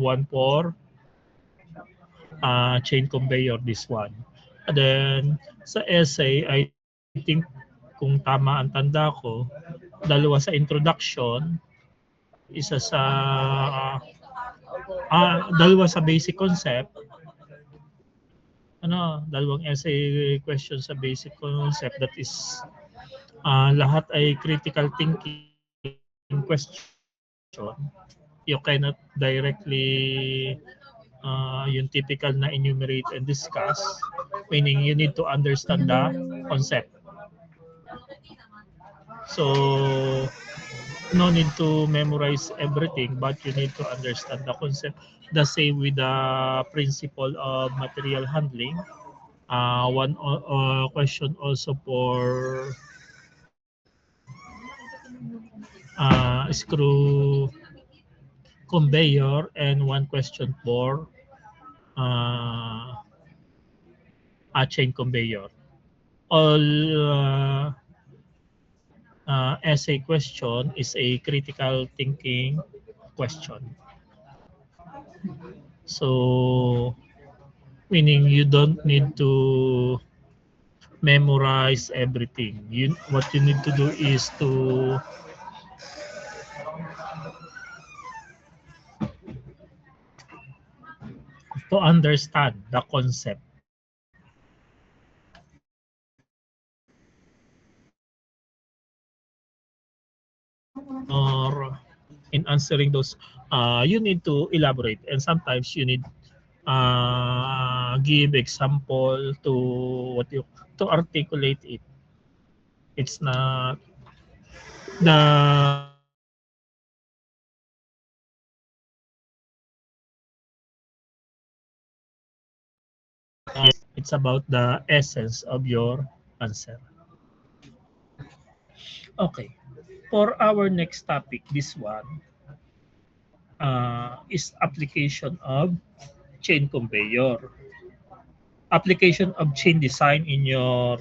one for chain conveyor, this one. And then sa essay, I think kung tama ang tanda ko, dalawa sa introduction, isa sa dalawa sa basic concept, dalawang essay question sa basic concept, that is lahat ay critical thinking question. You cannot directly yung typical na enumerate and discuss, meaning you need to understand the concept. So no need to memorize everything, but you need to understand the concept. The same with the principle of material handling. One question also for screw conveyor, and one question for uh, a chain conveyor. All essay question is a critical thinking question. So, meaning you don't need to memorize everything. What you need to do is to understand the concept. Or in answering those, you need to elaborate, and sometimes you need give example to what you to articulate it. It's not the it's about the essence of your answer. Okay. For our next topic, this one is application of chain conveyor. Application of chain design in your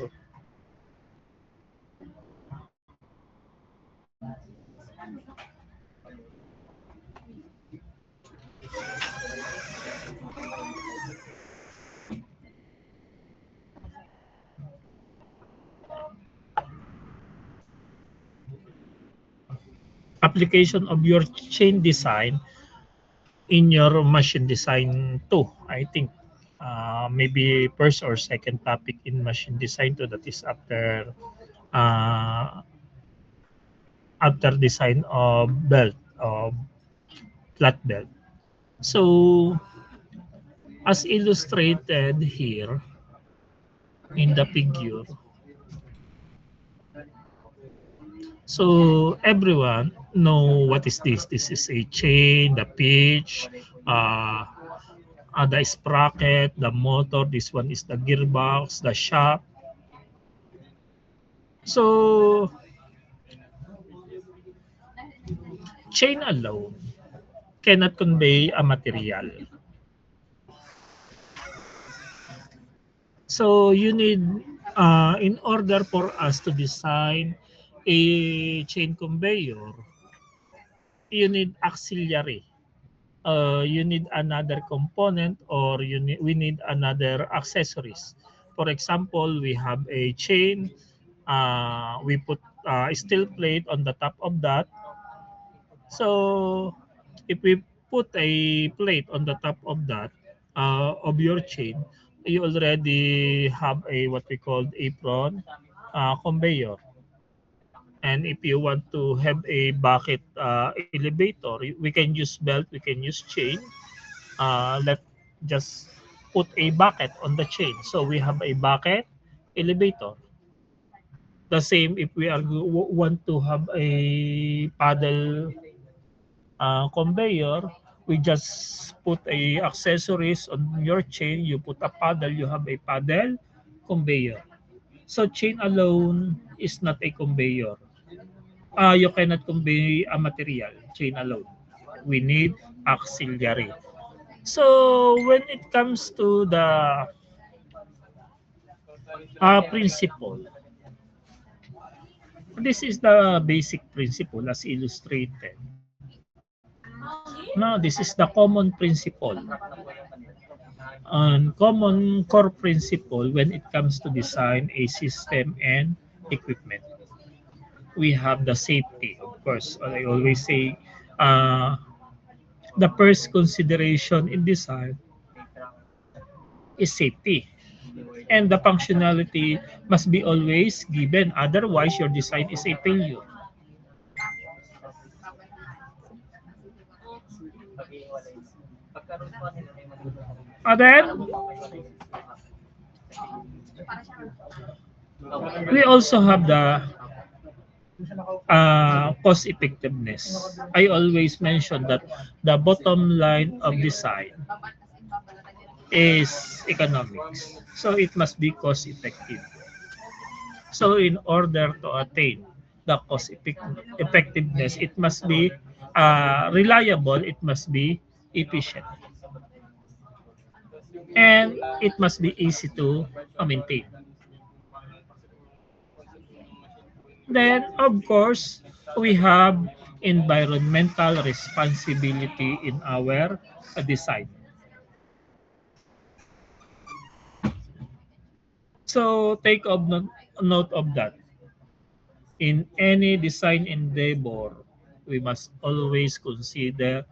application of your chain design in your machine design too. I think maybe first or second topic in machine design too, that is uh, after design of belt, of flat belt. So as illustrated here in the figure, so everyone know what is this. This is a chain, the pitch, uh, the sprocket, the motor. This one is the gearbox, the shaft. So chain alone cannot convey a material. So you need, in order for us to design a chain conveyor, you need auxiliary. You need another component, or we need another accessories. For example, we have a chain. We put a steel plate on the top of that. So if we put a plate on the top of that, of your chain, you already have a what we call apron conveyor. And if you want to have a bucket elevator, we can use belt, we can use chain. Let just put a bucket on the chain. So we have a bucket elevator. The same if we are want to have a paddle conveyor, we just put a accessories on your chain, you put a paddle, you have a paddle conveyor. So chain alone is not a conveyor. You cannot convey a material, chain alone. We need auxiliary. So when it comes to the principle, this is the basic principle as illustrated. Now, this is the common principle. And common core principle when it comes to design a system and equipment. We have the safety, of course. I always say uh, the first consideration in design is safety. And the functionality must be always given. Otherwise, your design is a failure. And then, we also have the cost effectiveness. I always mention that the bottom line of design is economics. So it must be cost effective. So in order to attain the effectiveness, it must be reliable, it must be efficient, and it must be easy to maintain. Then, of course, we have environmental responsibility in our design. So take note of that. In any design endeavor, we must always consider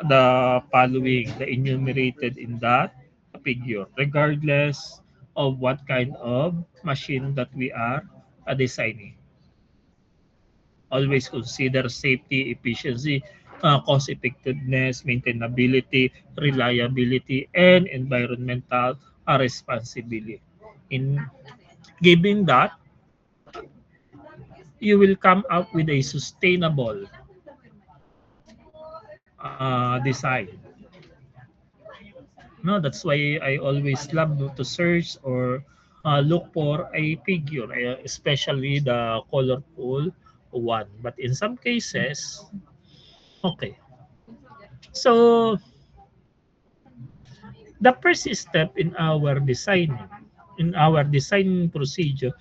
the following, the enumerated in that figure, regardless of what kind of machine that we are designing. Always consider safety, efficiency, cost effectiveness, maintainability, reliability, and environmental responsibility. In giving that, you will come up with a sustainable design. No, that's why I always love to search or look for a figure, especially the colorful one. But in some cases, okay. So the first step in our design procedure,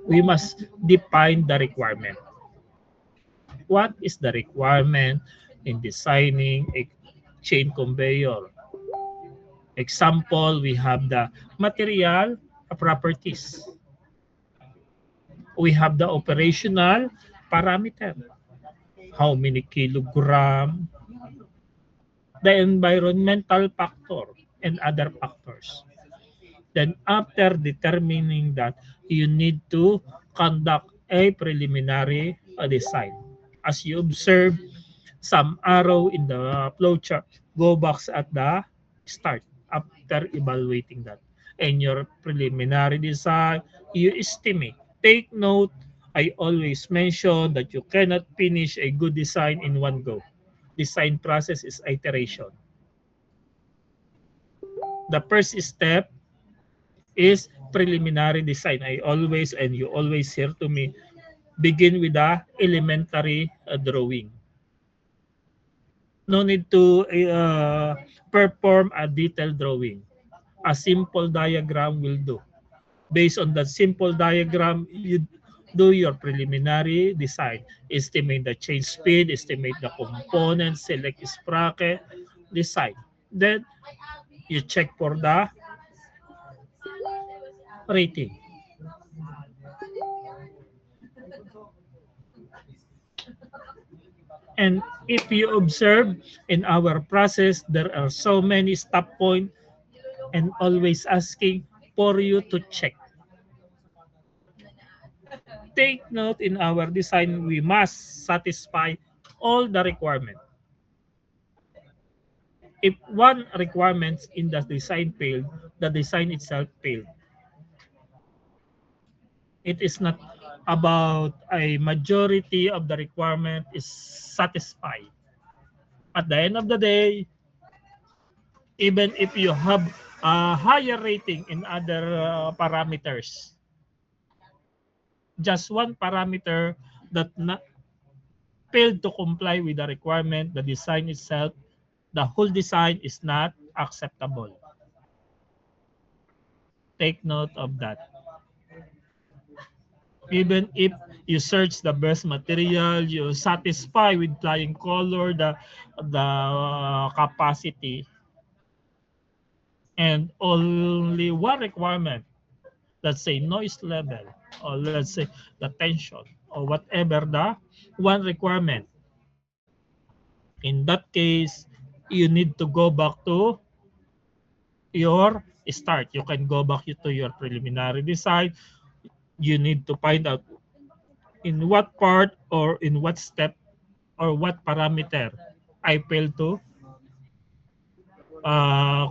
we must define the requirement. What is the requirement in designing a chain conveyor? Example, we have the material properties. We have the operational parameter. How many kilogram, the environmental factor, and other factors. Then after determining that, you need to conduct a preliminary design. As you observe, some arrow in the flowchart, go back at the start after evaluating that. And your preliminary design, you estimate. Take note, I always mention that you cannot finish a good design in one go. Design process is iteration. The first step is preliminary design. I always, and you always hear to me, begin with the elementary drawing. No need to perform a detailed drawing. A simple diagram will do. Based on that simple diagram, you do your preliminary design. Estimate the change speed, estimate the components, select sprocket, design. Then you check for the rating. And if you observe in our process, there are so many stop points and always asking for you to check. Take note, in our design, we must satisfy all the requirements. If one requirement in the design failed, the design itself failed. It is not about a majority of the requirement is satisfied. At the end of the day, even if you have a higher rating in other parameters, just one parameter that failed to comply with the requirement, the design itself, the whole design is not acceptable. Take note of that. Even if you search the best material, you satisfy with flying color, the capacity, and only one requirement, let's say noise level, or let's say the tension, or whatever the one requirement. In that case, you need to go back to your start. You can go back to your preliminary design. You need to find out in what part or in what step or what parameter I fail to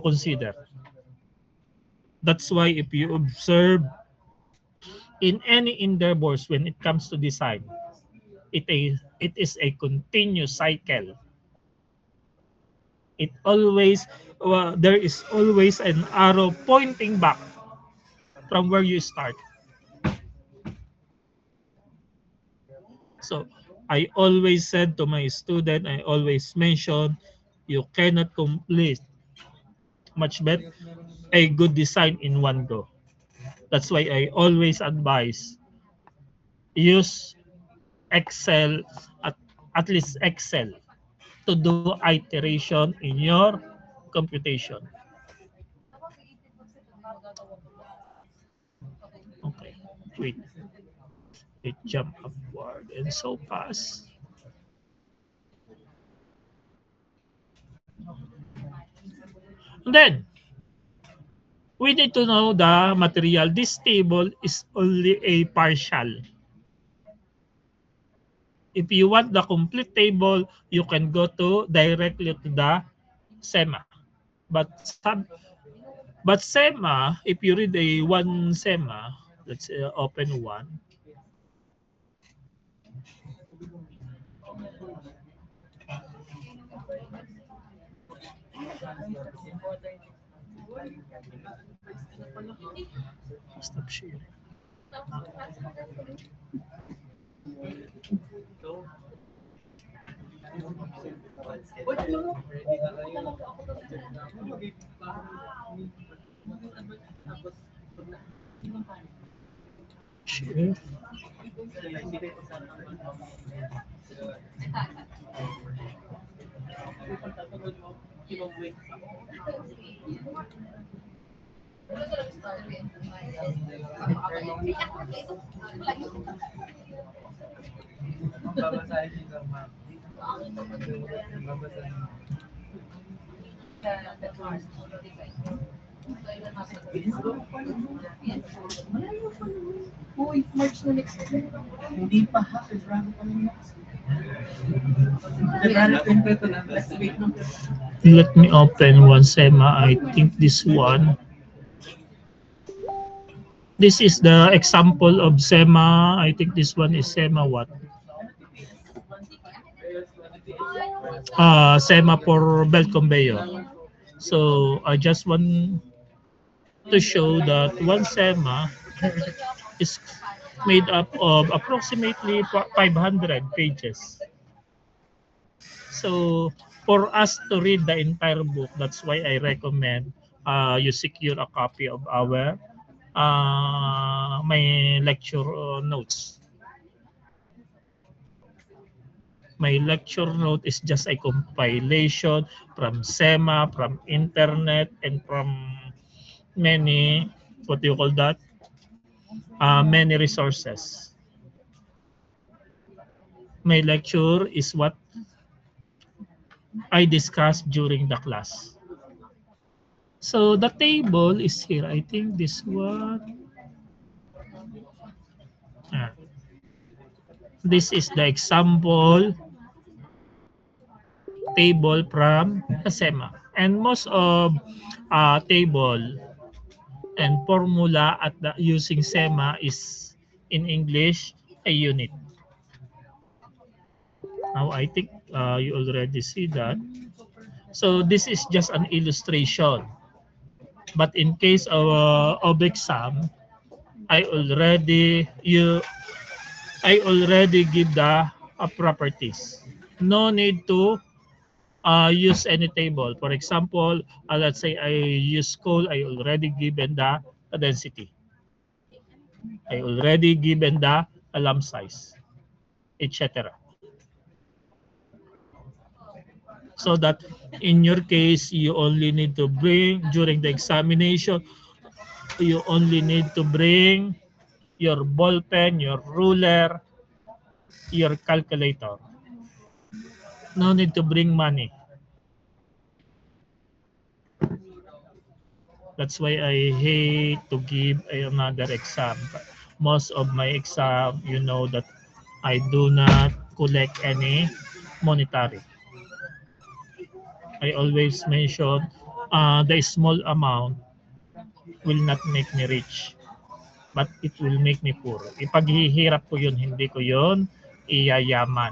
consider. That's why if you observe in any endeavors when it comes to design, it is a continuous cycle. It always there is always an arrow pointing back from where you start. So I always said to my student, I always mention, you cannot complete much better a good design in one go. That's why I always advise use Excel at, at least Excel to do iteration in your computation. Okay, wait, it jump upward and so fast. And then we need to know the material. This table is only a partial. If you want the complete table, you can go to directly to the SEMA. But but SEMA, if you read a one SEMA, let's open one. Stop sharing. Share. Uy, March na next year. Hindi pa ha, February pa lang next year. February 20 na, last week ng Let me open one SEMA. I think this one. This is the example of SEMA. I think this one is SEMA what? SEMA for belt conveyor. So I just want to show that one SEMA is made up of approximately 500 pages. So for us to read the entire book, that's why I recommend you secure a copy of our my lecture notes. My lecture note is just a compilation from SEMA, from internet, and from many, what do you call that? Many resources. My lecture is what I discussed during the class. So the table is here. I think this one. Ah, this is the example table from SEMA. And most of table and formula at the using SEMA is in English a unit. Now I think you already see that. So this is just an illustration. But in case of exam, I already you I already give the properties. No need to use any table. For example, let's say I use coal, I already given the density. I already given the alarm size, etc. So that in your case, you only need to bring, during the examination, you only need to bring your ball pen, your ruler, your calculator. No need to bring money. That's why I hate to give another exam. Most of my exam, you know that I do not collect any monetary. I always mention the small amount will not make me rich, but it will make me poor. Ipaghihirap ko yun, hindi ko yun iyayaman.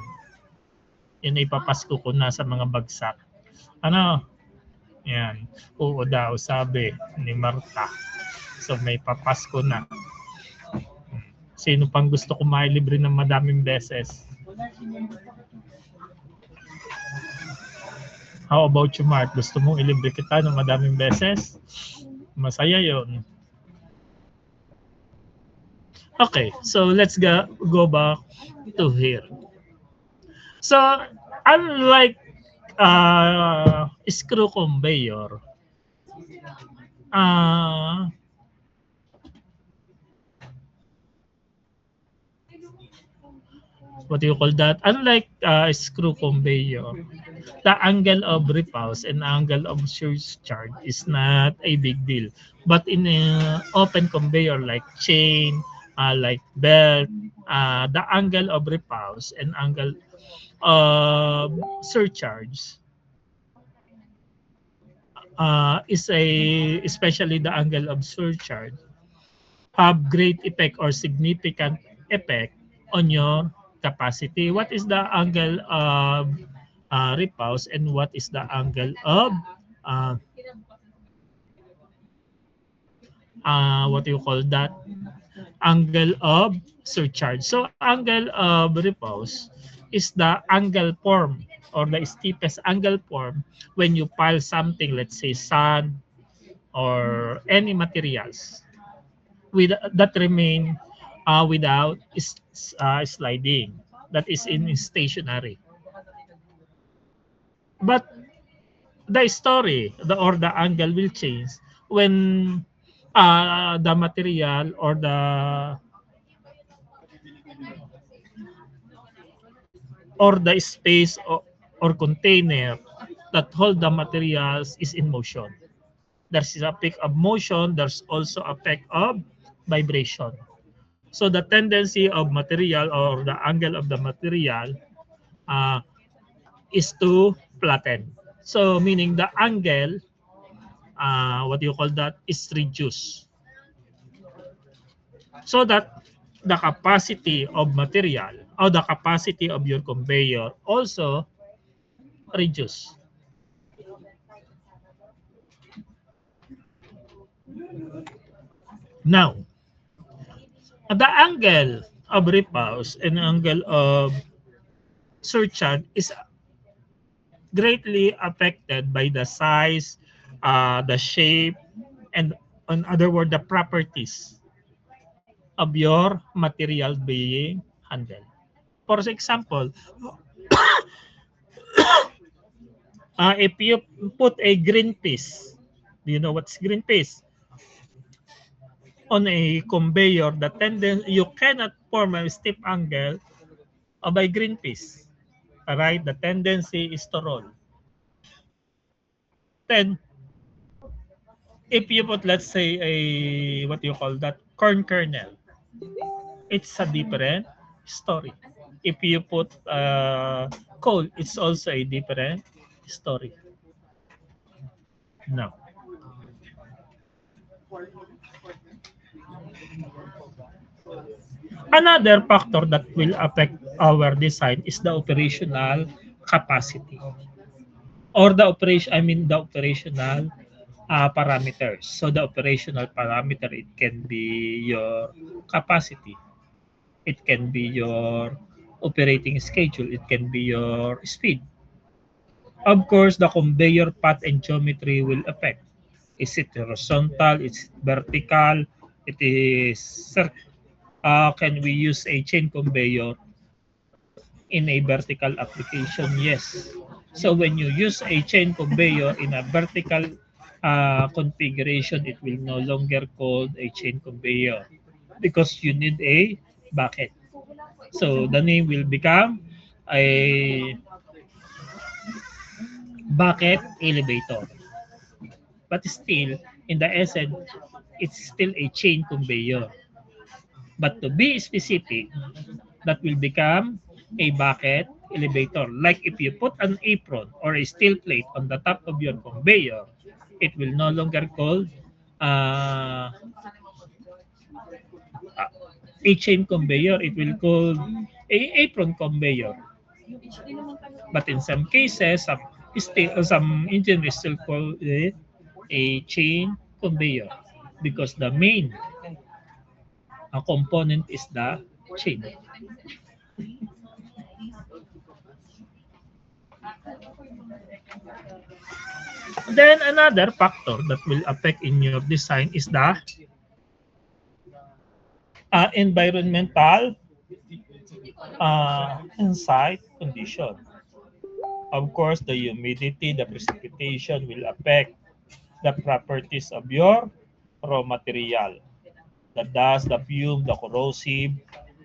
Yun ipapasko ko na sa mga bagsak. Ano? Yan. Oo daw, sabi ni Marta. So may papasko na. Sino pang gusto ko mailibre ng madaming beses? How about you, Mark? Gusto mong ilibre kita ng madaming beses? Masaya yon. Okay, so let's go back to here. So, unlike screw conveyor, what do you call that? Unlike screw conveyor, the angle of repulse and angle of surcharge is not a big deal. But in an open conveyor like chain, like belt, the angle of repulse and angle of surcharge is especially the angle of surcharge, have great effect or significant effect on your capacity. What is the angle of repulse and what is the angle of what do you call that? Angle of surcharge. So angle of repulse is the angle form or the steepest angle form when you pile something, let's say sand or any materials with that remain without sliding, that is in stationary. But the story or the angle will change when the material or the space or container that hold the materials is in motion. There's a peak of motion, there's also a peak of vibration. So the tendency of material or the angle of the material uh, is to flatten. So meaning the angle, what do you call that, is reduced. So that the capacity of material or the capacity of your conveyor also reduce. Now, the angle of repulse and angle of surcharge is greatly affected by the size, the shape, and in other words, the properties of your material being handled. For example, if you put a green piece, do you know what's green piece? On a conveyor, the tendency you cannot form a steep angle of a green piece. All right, the tendency is to roll. Then, if you put, let's say, a what do you call that, corn kernel, it's a different story. If you put coal, it's also a different story. No. Another factor that will affect our design is the operational capacity or the operation. I mean the operational parameters. So the operational parameter, it can be your capacity, it can be your operating schedule, it can be your speed. Of course, the conveyor path and geometry will affect. Is it horizontal? Is it vertical? It is Can we use a chain conveyor in a vertical application? Yes. So when you use a chain conveyor in a vertical configuration, it will no longer called a chain conveyor because you need a bucket. So the name will become a bucket elevator. But still, in the essence, it's still a chain conveyor. But to be specific, that will become a bucket elevator. Like if you put an apron or a steel plate on the top of your conveyor, it will no longer called uh, a chain conveyor. It will call a apron conveyor. But in some cases, some engineers still call it a chain conveyor because the main component is the chain. Then another factor that will affect in your design is the environmental inside condition. Of course, the humidity, the precipitation will affect the properties of your raw material. The dust, the fume, the corrosive,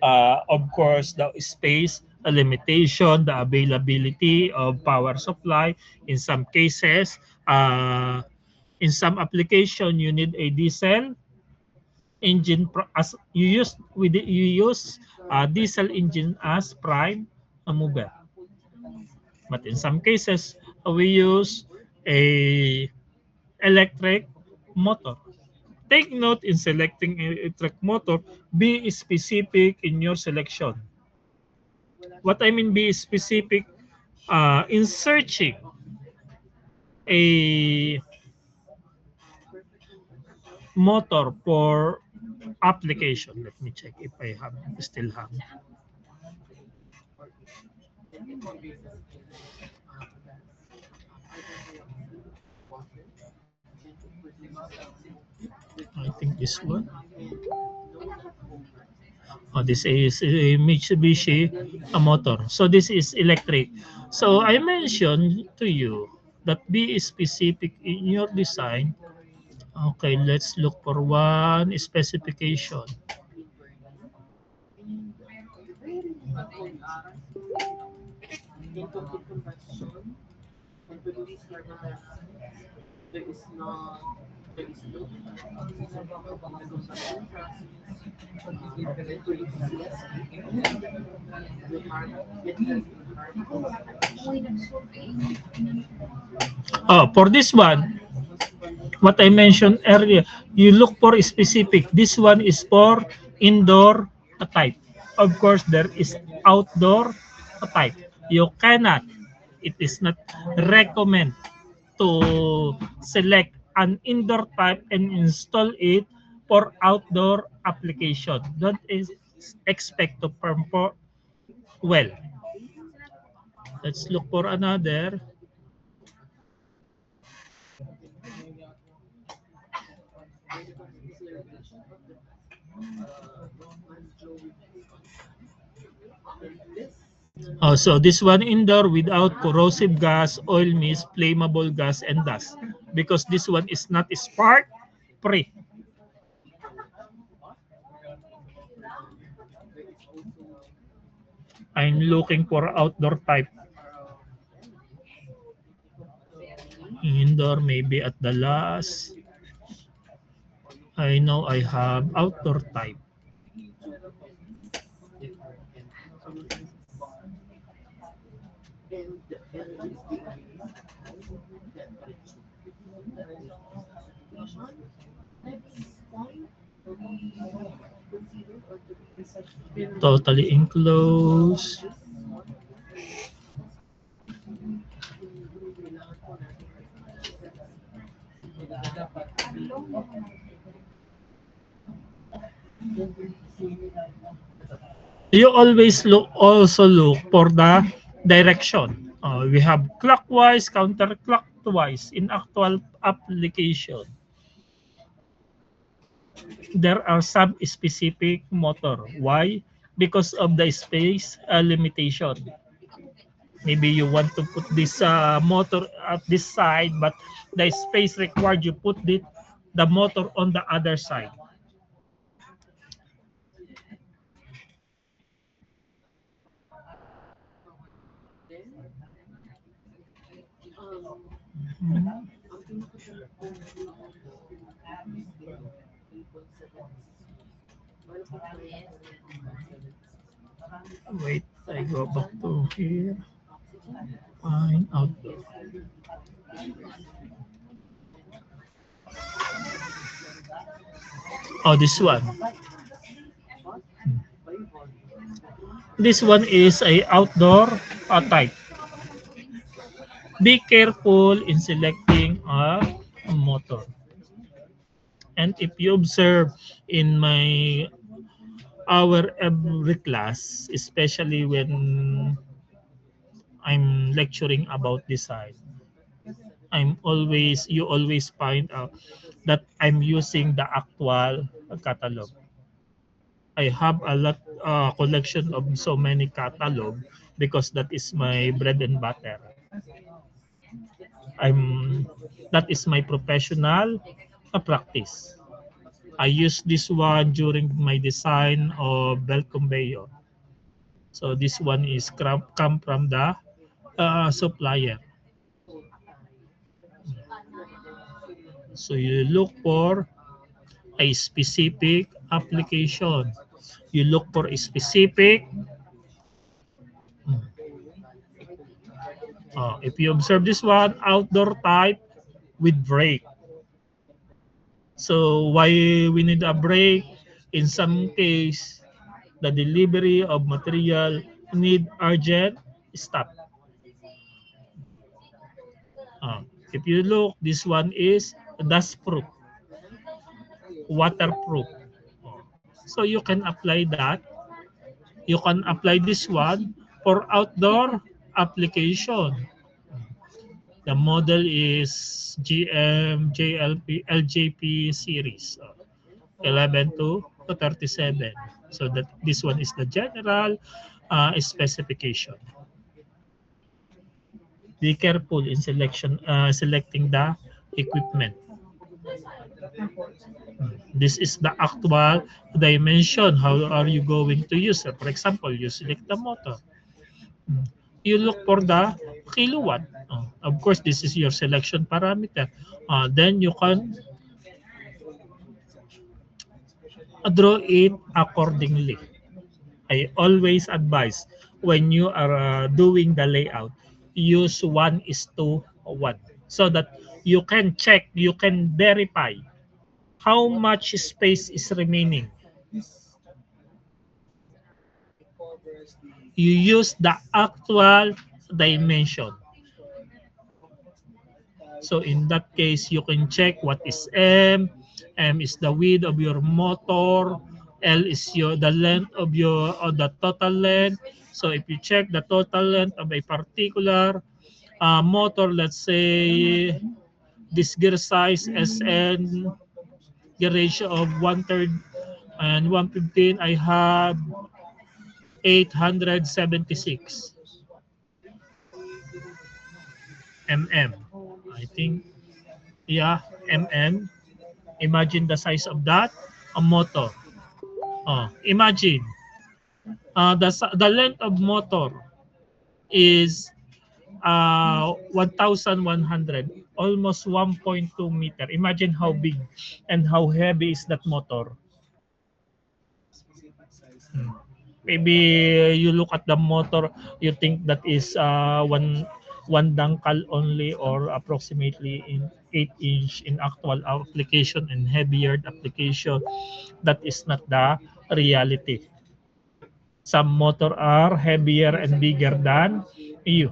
of course, the space, a limitation, the availability of power supply. In some cases, in some application, you need a diesel engine as you use diesel engine as prime mover. But in some cases, we use a electric motor. Take note in selecting electric motor, be specific in your selection. What I mean be specific, in searching a motor for application. Let me check if I have still have. I think this one. Oh, this is a Mitsubishi motor. So this is electric. So I mentioned to you that be specific in your design. Okay, let's look for one specification. Oh, for this one, what I mentioned earlier, you look for specific. This one is for indoor type. Of course, there is outdoor type. You cannot, it is not recommend to select an indoor type and install it for outdoor application. Don't expect to perform well. Let's look for another. Oh, so this one indoor without corrosive gas, oil mist, flammable gas, and dust. Because this one is not spark free. I'm looking for outdoor type. Indoor maybe at the last. I know I have outdoor type. Totally enclosed. You always also look for the direction. We have clockwise, counterclockwise in actual application. there are some specific motor. Why? Because of the space limitation. Maybe you want to put this motor at this side, but the space required you put the motor on the other side. Wait, I go back to here. Find outdoor. Oh, this one. This one is a outdoor type. Be careful in selecting a motor. And if you observe in my our every class, especially when I'm lecturing about design, you always find out that I'm using the actual catalog. I have a lot collection of so many catalog because that is my bread and butter. I'm that is my professional practice. I use this one during my design of belt conveyor. So this one is come from the supplier. So you look for a specific application. You look for a specific. If you observe this one, outdoor type with brake. So why we need a brake? In some case, the delivery of material need urgent stop. Uh, if you look, this one is dust proof, waterproof. So you can apply that. You can apply this one for outdoor application. The model is GM JLP LJP series 11 to 37. So that this one is the general specification. Be careful in selecting the equipment. This is the actual dimension. How are you going to use it? For example, you select the motor. You look for the kilowatt. Of course, this is your selection parameter. Then you can draw it accordingly. I always advise when you are doing the layout, use 1:1 so that you can check, you can verify how much space is remaining. You use the actual dimension. So in that case, you can check what is M is the width of your motor, L is the length of the total length. So if you check the total length of a particular motor, let's say this gear size SN, gear ratio of 1/3 and 115, I have 876 mm. I think, yeah, mm. Imagine the size of that, a motor. Imagine the length of motor is 1,100, almost 1.2 meter. Imagine how big and how heavy is that motor. Maybe you look at the motor, you think that is one dangkal only or approximately in 8 inch in actual application and heavier application. That is not the reality. Some motor are heavier and bigger than you.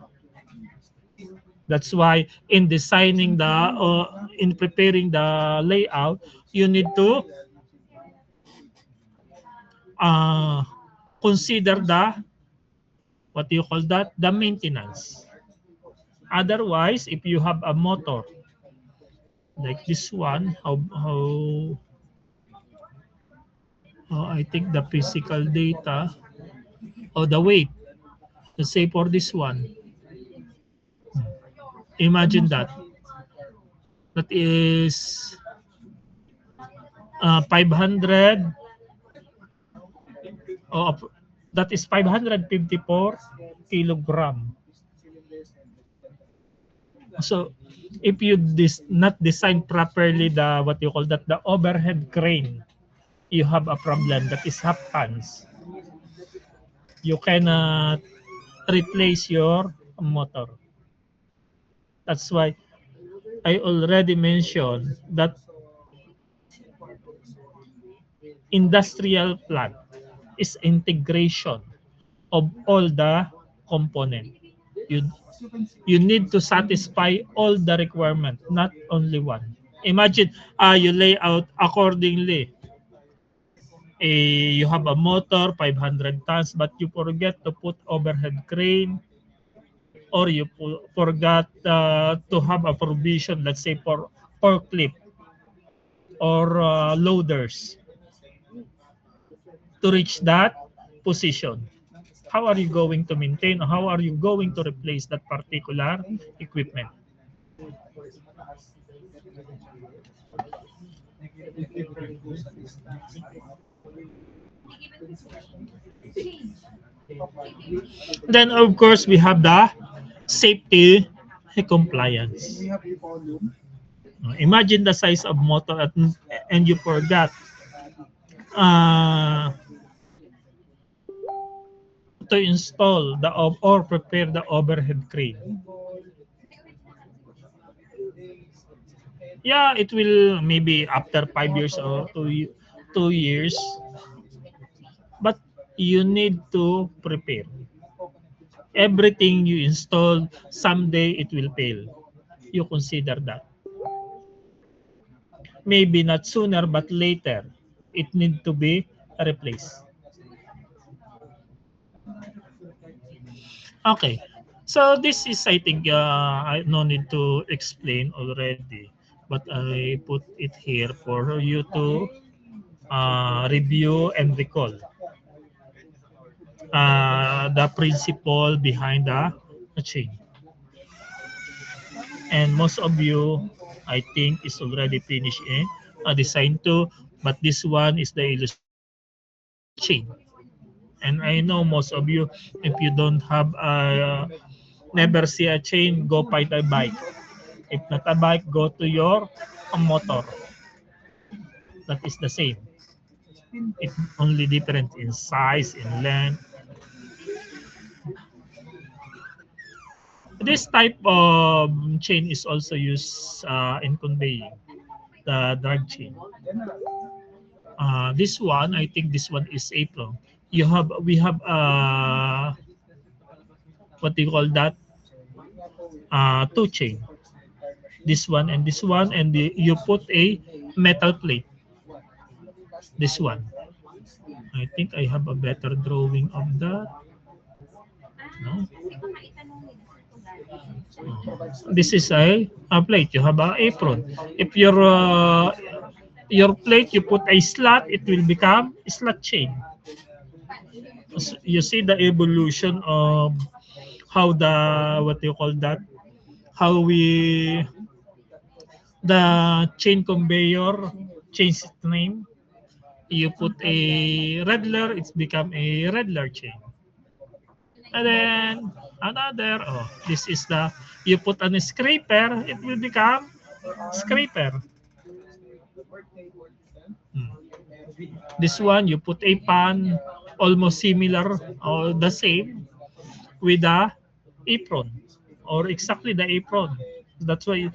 That's why in designing in preparing the layout, you need to uh, consider the, what do you call that, the maintenance. Otherwise, if you have a motor like this one, how I think the physical data or the weight. Let's say for this one, imagine that. That is 500 oh, that is 554 kilogram. So if you not design properly the what you call that the overhead crane, you have a problem. That is half tons. You cannot replace your motor. That's why I already mentioned that industrial plant is integration of all the component. You you need to satisfy all the requirement, not only one. Imagine you lay out accordingly. You have a motor 500 tons, but you forget to put overhead crane, or you forgot to have a provision, let's say for forklift or loaders to reach that position. How are you going to maintain, or how are you going to replace that particular equipment? Then of course we have the safety compliance. Imagine the size of motor and you forgot uh, to install the or prepare the overhead crane. Yeah, it will maybe after 5 years or 2 years, but you need to prepare. Everything you install, someday it will fail. You consider that. Maybe not sooner, but later, it need to be replaced. Okay. So this is, I think, I no need to explain already, but I put it here for you to review and recall the principle behind the chain. And most of you, I think, is already finished in design 2, but this one is the illustration chain. And I know most of you, if you don't have never see a chain, go find a bike. If not a bike, go to your motor. That is the same. It only different in size, in length. This type of chain is also used in conveying the drag chain. This one, I think this one is apron. We have what do you call that? Two chain. This one, and you put a metal plate. This one. I think I have a better drawing of that. No? This is a plate. You have a apron. If your plate you put a slot, it will become slot chain. You see the evolution of how the what do you call that? How we the chain conveyor change its name. You put a redler, it's become a redler chain. And then another, this is the, you put on a scraper, it will become scraper. Hmm. This one, you put a pan, almost similar or the same with the apron or exactly the apron. That's why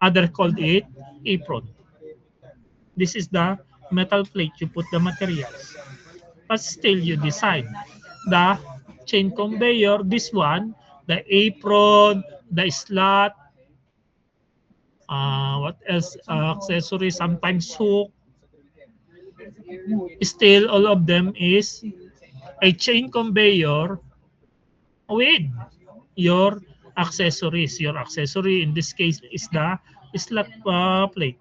other called it apron. This is the metal plate, you put the materials. But still you design the chain conveyor, this one, the apron, the slot, what else, accessory, sometimes hook. Still, all of them is a chain conveyor with your accessories. Your accessory in this case is the slot plate.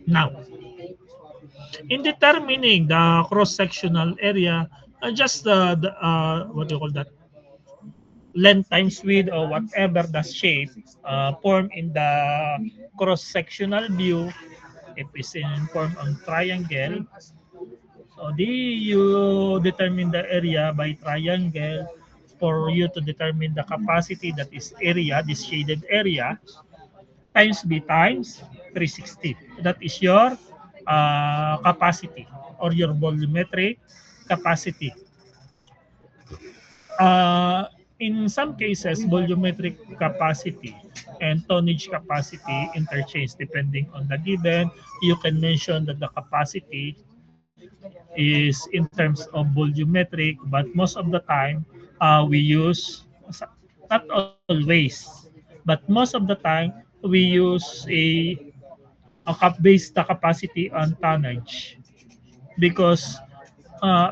Now, in determining the cross-sectional area, just the what do you call that, length times width or whatever the shape form in the cross-sectional view, if it's in form on triangle, so you determine the area by triangle for you to determine the capacity, that is area, this shaded area, times b times 360. That is your capacity or your volumetric capacity. Uh, in some cases, volumetric capacity and tonnage capacity interchange depending on the given. You can mention that the capacity is in terms of volumetric, but most of the time we use, not always, but most of the time we use base the capacity on tonnage because uh,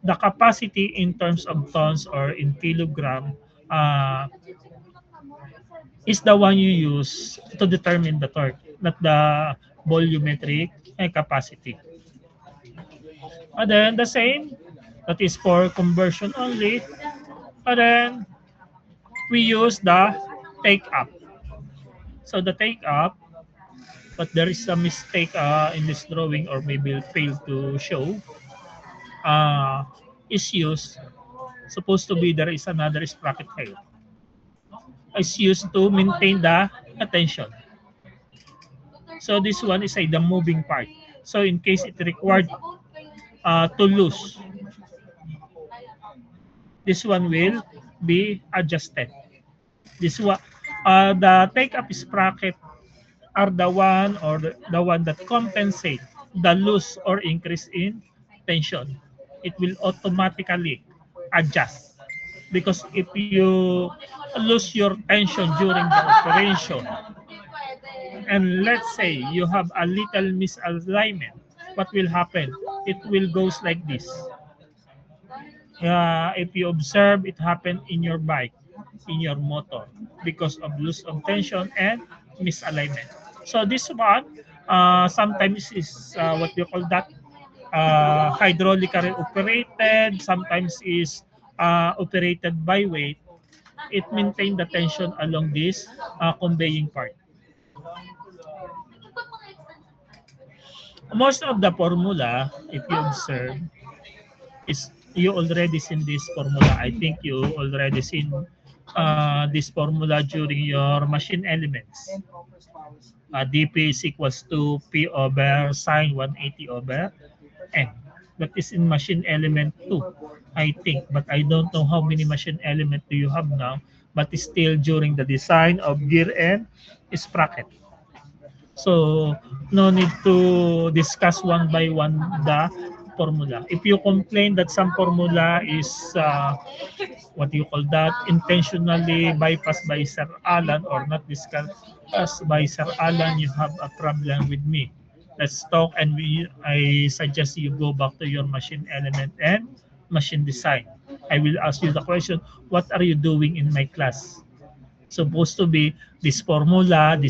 the capacity in terms of tons or in kilogram uh, is the one you use to determine the torque, not the volumetric capacity. And then the same, that is for conversion only. And then we use the take up. So the take up, but there is a mistake in this drawing or maybe failed to show, uh, is used, supposed to be there is another sprocket height. Is used to maintain the tension. So this one is the moving part. So in case it required to lose, this one will be adjusted. This one, the take up sprocket are the one or the one that compensate the loss or increase in tension. It will automatically adjust because if you lose your tension during the operation and let's say you have a little misalignment, what will happen? It will goes like this. If you observe, it happen in your bike, in your motor, because of loss of tension and misalignment. So this one, sometimes is what you call that, hydraulically operated, sometimes is operated by weight. It maintain the tension along this conveying part. Most of the formula, if you observe, is you already seen this formula. I think you already seen this formula during your machine elements. dP is equals to P over sine 180 over N. That is in machine element 2, I think. But I don't know how many machine element do you have now. But still during the design of gear and sprocket. So no need to discuss one by one the formula. If you complain that some formula is what do you call that, intentionally bypassed by Sir Alan or not discussed by Sir Alan, you have a problem with me. Let's talk and I suggest you go back to your machine element and machine design. I will ask you the question, what are you doing in my class? Supposed to be this formula,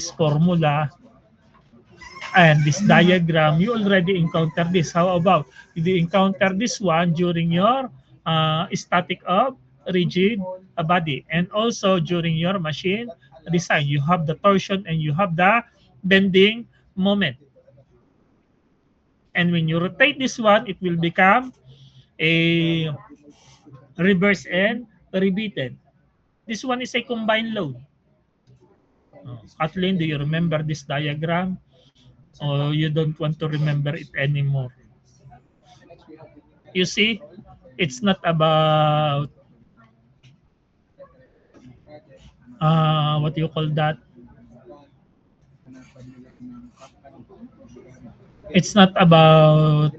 and this diagram, you already encounter this. How about if you encounter this one during your static of rigid body and also during your machine design, you have the torsion and you have the bending moment. And when you rotate this one, it will become a reverse and repeated. This one is a combined load. Kathleen, do you remember this diagram? Or you don't want to remember it anymore? You see, it's not about what you call that. It's not about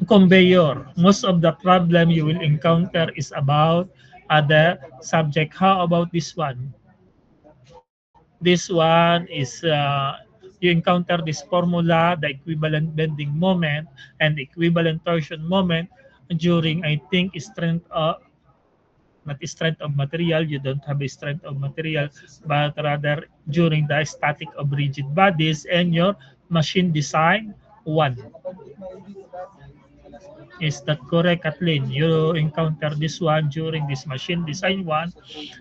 conveyor. Most of the problem you will encounter is about the subject. How about this one? This one is you encounter this formula, the equivalent bending moment and equivalent torsion moment during, I think, strength not strength of material. You don't have a strength of material, but rather during the static of rigid bodies and your machine design one. Is that correct, Kathleen? You encounter this one during this machine design one,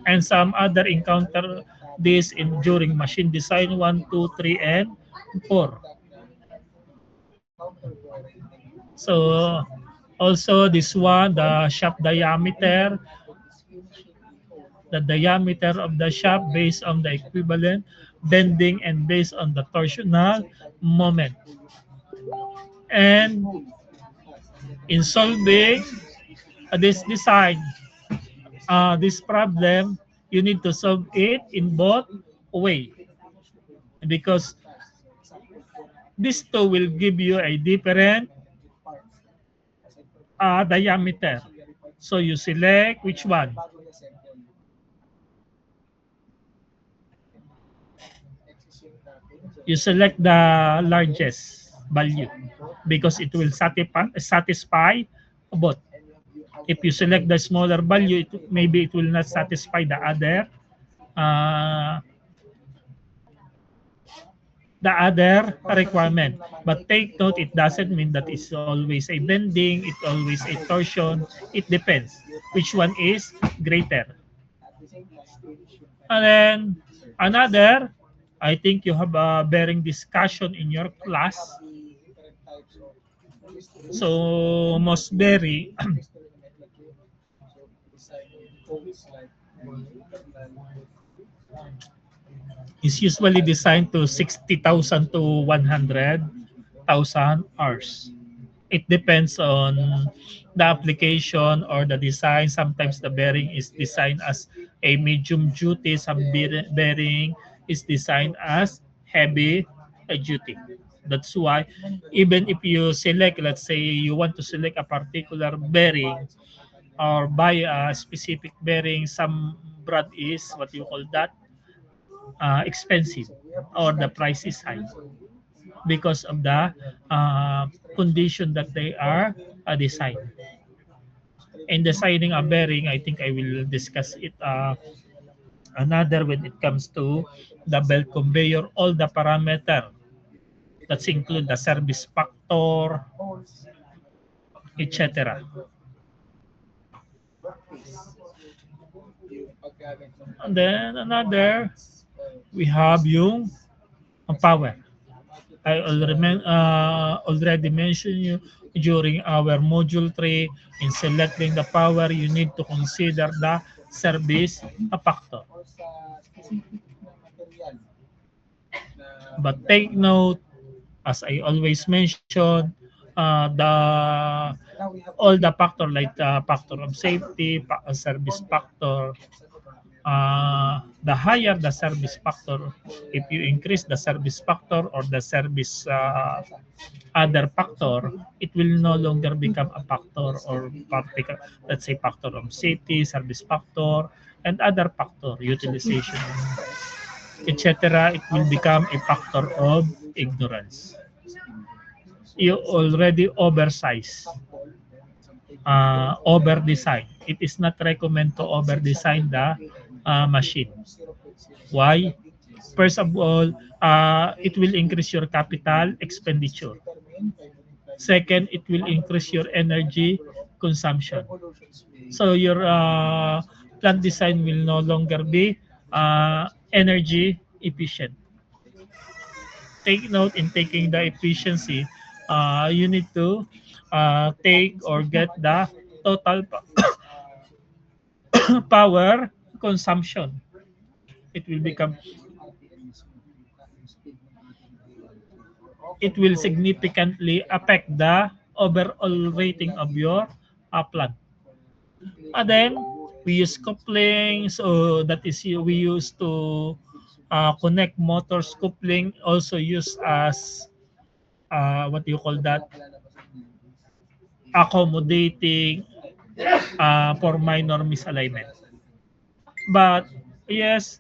and some other encounter this in during machine design 1, 2, 3, and 4. So also this one, the shaft diameter, the diameter of the shaft based on the equivalent bending and based on the torsional moment. And in solving this design, this problem, you need to solve it in both way, because this two will give you a different diameter. So you select which one. You select the largest value because it will satisfy both. If you select the smaller value, maybe it will not satisfy uh, the other requirement. But take note, it doesn't mean that it's always a bending, it's always a torsion. It depends which one is greater. And then another, I think you have a bearing discussion in your class. So most berry is usually designed to 60,000 to 100,000 hours. It depends on the application or the design. Sometimes the bearing is designed as a medium duty. Some bearing is designed as heavy duty. That's why even if you select, let's say you want to select a particular bearing or buy a specific bearing, some brand is what you call that expensive or the price is high because of the condition that they are designed. In designing a bearing, I think I will discuss it another when it comes to the belt conveyor, all the parameter. That's include the service factor, etc. And then another, we have yung power. I already mentioned you during our module 3 in selecting the power, you need to consider the service factor. But take note, as I always mention, all the factor like factor of safety, service factor, the higher the service factor, if you increase the service factor or the service other factor, it will no longer become a factor or particular, let's say factor of safety, service factor, and other factor, utilization, etc. It will become a factor of ignorance. You already oversize, over design. It is not recommend to over design the machine. Why? First of all, it will increase your capital expenditure. Second, it will increase your energy consumption. So your plant design will no longer be energy efficient. Take note in taking the efficiency, you need to take or get the total power consumption. It will become, it will significantly affect the overall rating of your plant. And then we use coupling, so that is we use to connect motors. Coupling also used as what do you call that, accommodating for minor misalignment. But yes,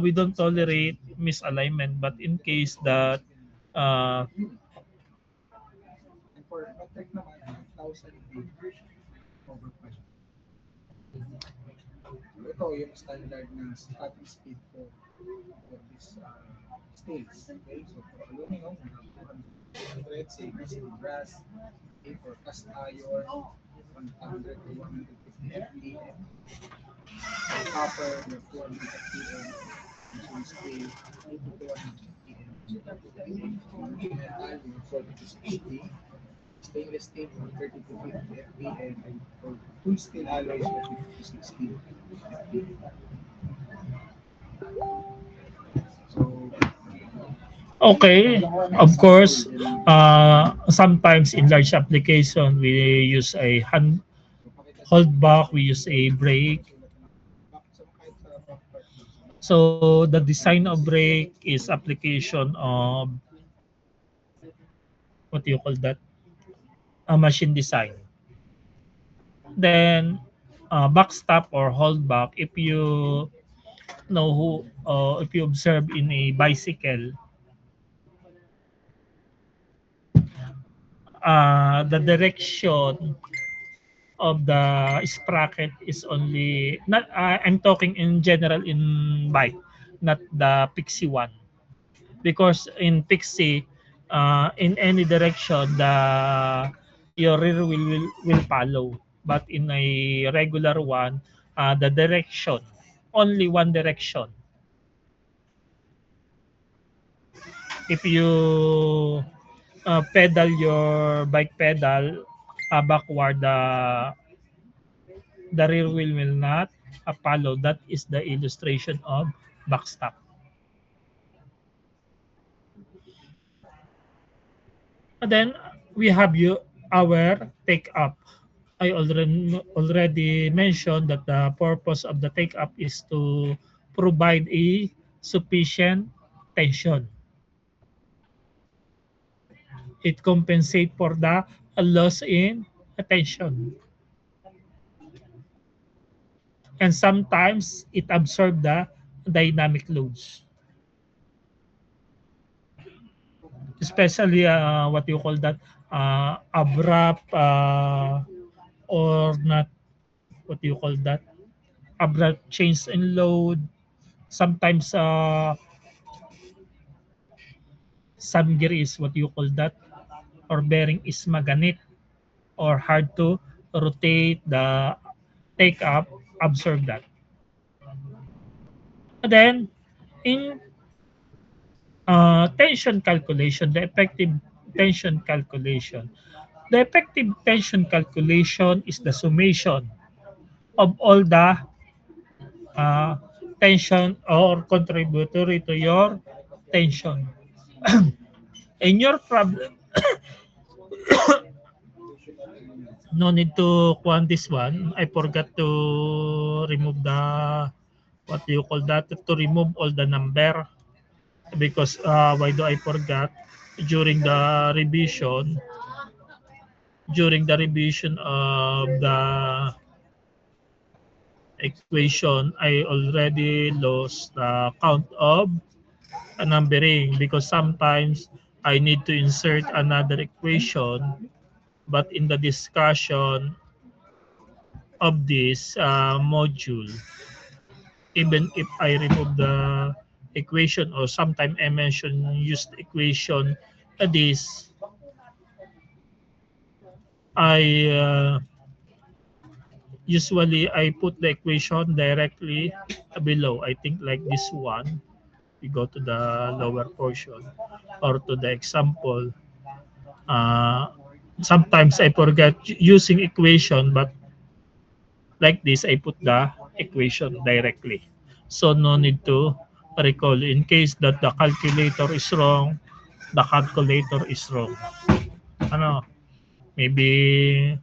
we don't tolerate misalignment, but in case that uh, ito yung standard na cutting speed for this steels. Okay, so for aluminum, we have 200, same as in brass. Okay, for cast iron, 100 to 150 FPM. For copper, we have 200 FPM. Using steel, 80 to 100 FPM. Okay, metal, we have 40 to 60. Stainless steel from 30 to 50 FPM, and for full steel alloys from 50 to 60 FPM. So, Okay, of course, sometimes in large application, we use a hand so pakita sa hold inyo yung back, we design use ng a brake. sulat na back sa kahit sa back part lang. So the design of brake is application of what do you call that? A machine design. Then backstop or hold back. If you know who, if you observe in a bicycle, the direction of the sprocket is only not. I'm talking in general in bike, not the Pixie one, because in Pixie, in any direction, the your rear wheel will follow. But in a regular one, the direction, only one direction. If you pedal your bike pedal backward, the rear wheel will not follow. That is the illustration of backstop. And then we have our take up. I already mentioned that the purpose of the take up is to provide a sufficient tension. It compensates for the loss in tension. And sometimes it absorbs the dynamic loads. Especially what you call that, abrupt or not, what do you call that, abrupt change in load. Sometimes some gear is what you call that, or bearing is maganit or hard to rotate, the take up absorb that. And then in tension calculation, the effective tension calculation. The effective tension calculation is the summation of all the uh, tension or contributory to your tension. In your problem, no need to quant this one. I forgot to remove the, what do you call that, to remove all the number, because why do I forgot, during the revision during the revision of the equation, I already lost the count of a numbering, because sometimes I need to insert another equation, but in the discussion of this module, even if I remove the equation, or sometimes I mention used equation, this I usually I put the equation directly below. I think like this one. We go to the lower portion or to the example. Uh, Sometimes I forget using equation, but like this, I put the equation directly. So no need to recall. In case that the calculator is wrong, the calculator is wrong. Ano, maybe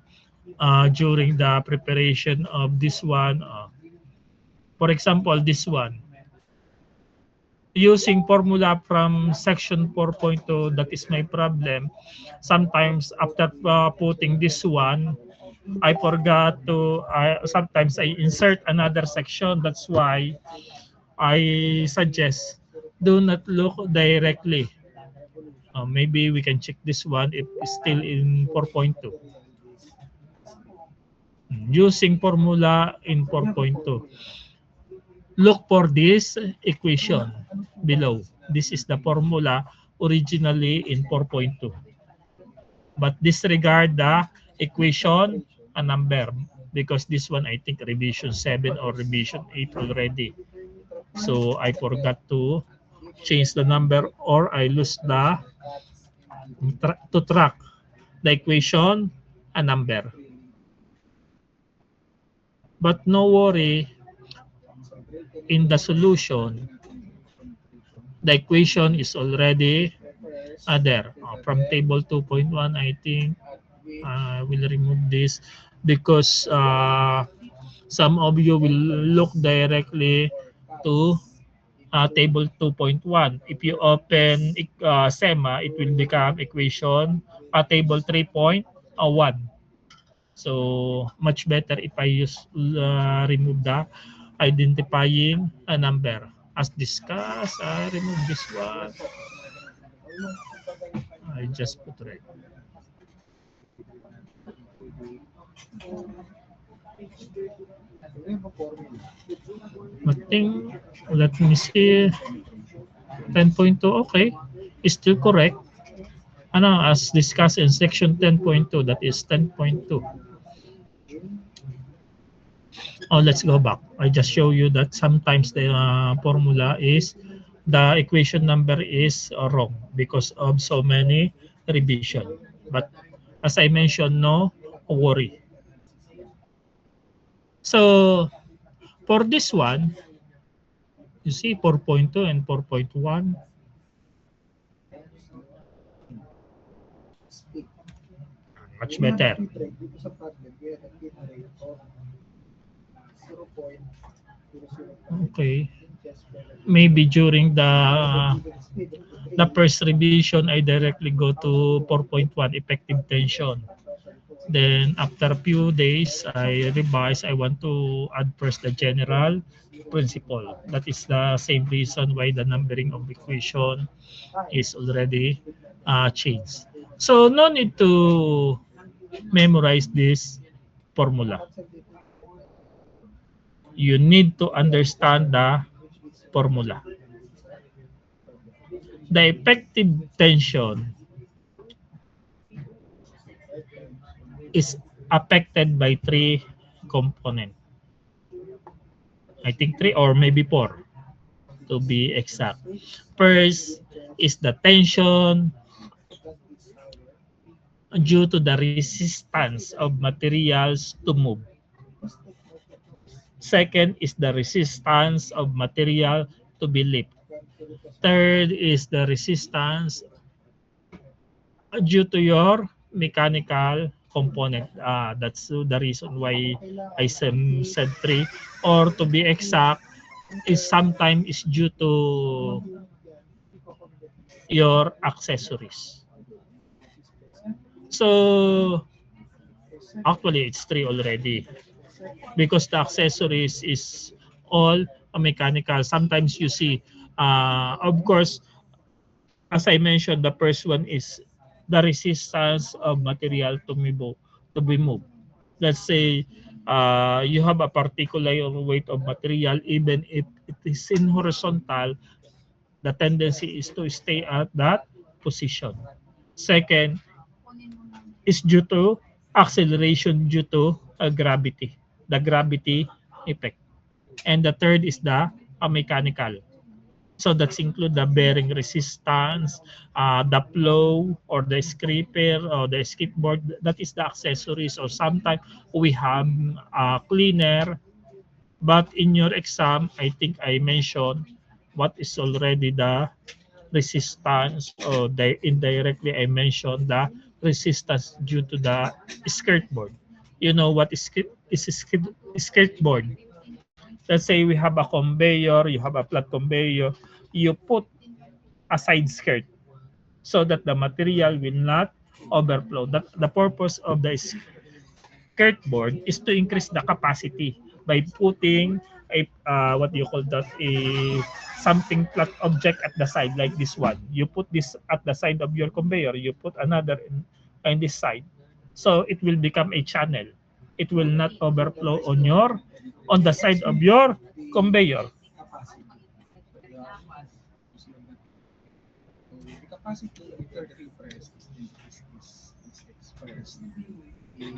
during the preparation of this one, for example, this one, using formula from section 4.2, that is my problem. Sometimes after putting this one, I forgot to, sometimes I insert another section. That's why I suggest do not look directly. Maybe we can check this one if it's still in 4.2. Using formula in 4.2. look for this equation below. This is the formula originally in 4.2. But disregard the equation a number because this one I think revision 7 or revision 8 already. So I forgot to change the number or I lose the to track the equation a number. But no worry, in the solution, the equation is already there. From table 2.1, I think I will remove this because some of you will look directly to table 2.1. If you open SEMA, it will become equation table 3.1. So much better if I use remove the identifying a number. As discussed, I remove this one. I just put right. I think, let me see, 10.2, okay, is still correct. Ano, as discussed in section 10.2, that is 10.2. Oh, let's go back. I just show you that sometimes the formula is the equation number is wrong because of so many revision. But as I mentioned, no worry. So for this one, you see 4.2 and 4.1. Much better. Okay. Maybe during the first revision, I directly go to 4.1 effective tension. Then after a few days, I revise. I want to add first the general principle. That is the same reason why the numbering of equation is already changed. So no need to memorize this formula. You need to understand the formula. The effective tension is affected by three components. I think three or maybe four to be exact. First is the tension due to the resistance of materials to move. Second is the resistance of material to be lifted. Third is the resistance due to your mechanical component. That's the reason why I said three. Or to be exact, is sometimes is due to your accessories. So actually, it's three already because the accessories is all mechanical. Sometimes you see, of course, as I mentioned, the first one is the resistance of material to be moved. Let's say you have a particular weight of material, even if it is in horizontal, the tendency is to stay at that position. Second is due to acceleration due to gravity, the gravity effect. And the third is the mechanical. So that's include the bearing resistance, the flow or the scraper or the skateboard. That is the accessories. Or sometimes we have cleaner. But in your exam, I think I mentioned what is already the resistance, or the indirectly I mentioned the resistance due to the skirtboard. You know what is skirtboard? Let's say we have a conveyor, you have a flat conveyor, you put a side skirt so that the material will not overflow. That the purpose of the skirt board is to increase the capacity by putting a what do you call that, a something flat object at the side like this one. You put this at the side of your conveyor, you put another in this side, so it will become a channel. It will not overflow on the side of your conveyor. you see on that. So the capacity of the press is expressed in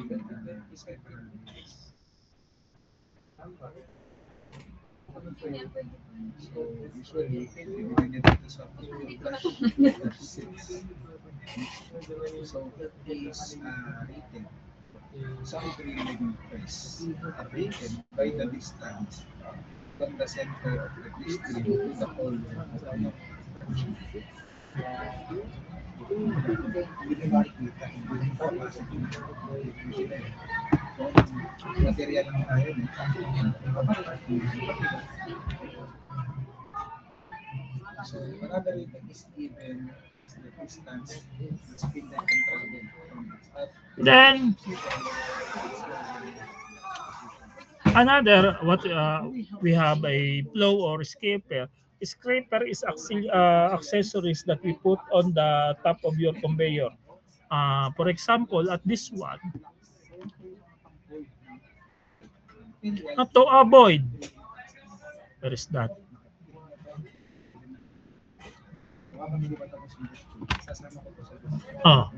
several ways. So usually, when you do this flash 6. So is rated. Some drilling press are rated by the distance from the center of the district to the whole of hindi makikita, hindi papasok yung material ng tayo. So another rating is given the distance the speed that can travel from its up. Then another what we have a plow or scraper. Scraper is accessories that we put on the top of your conveyor. For example, at this one, to avoid, where is that?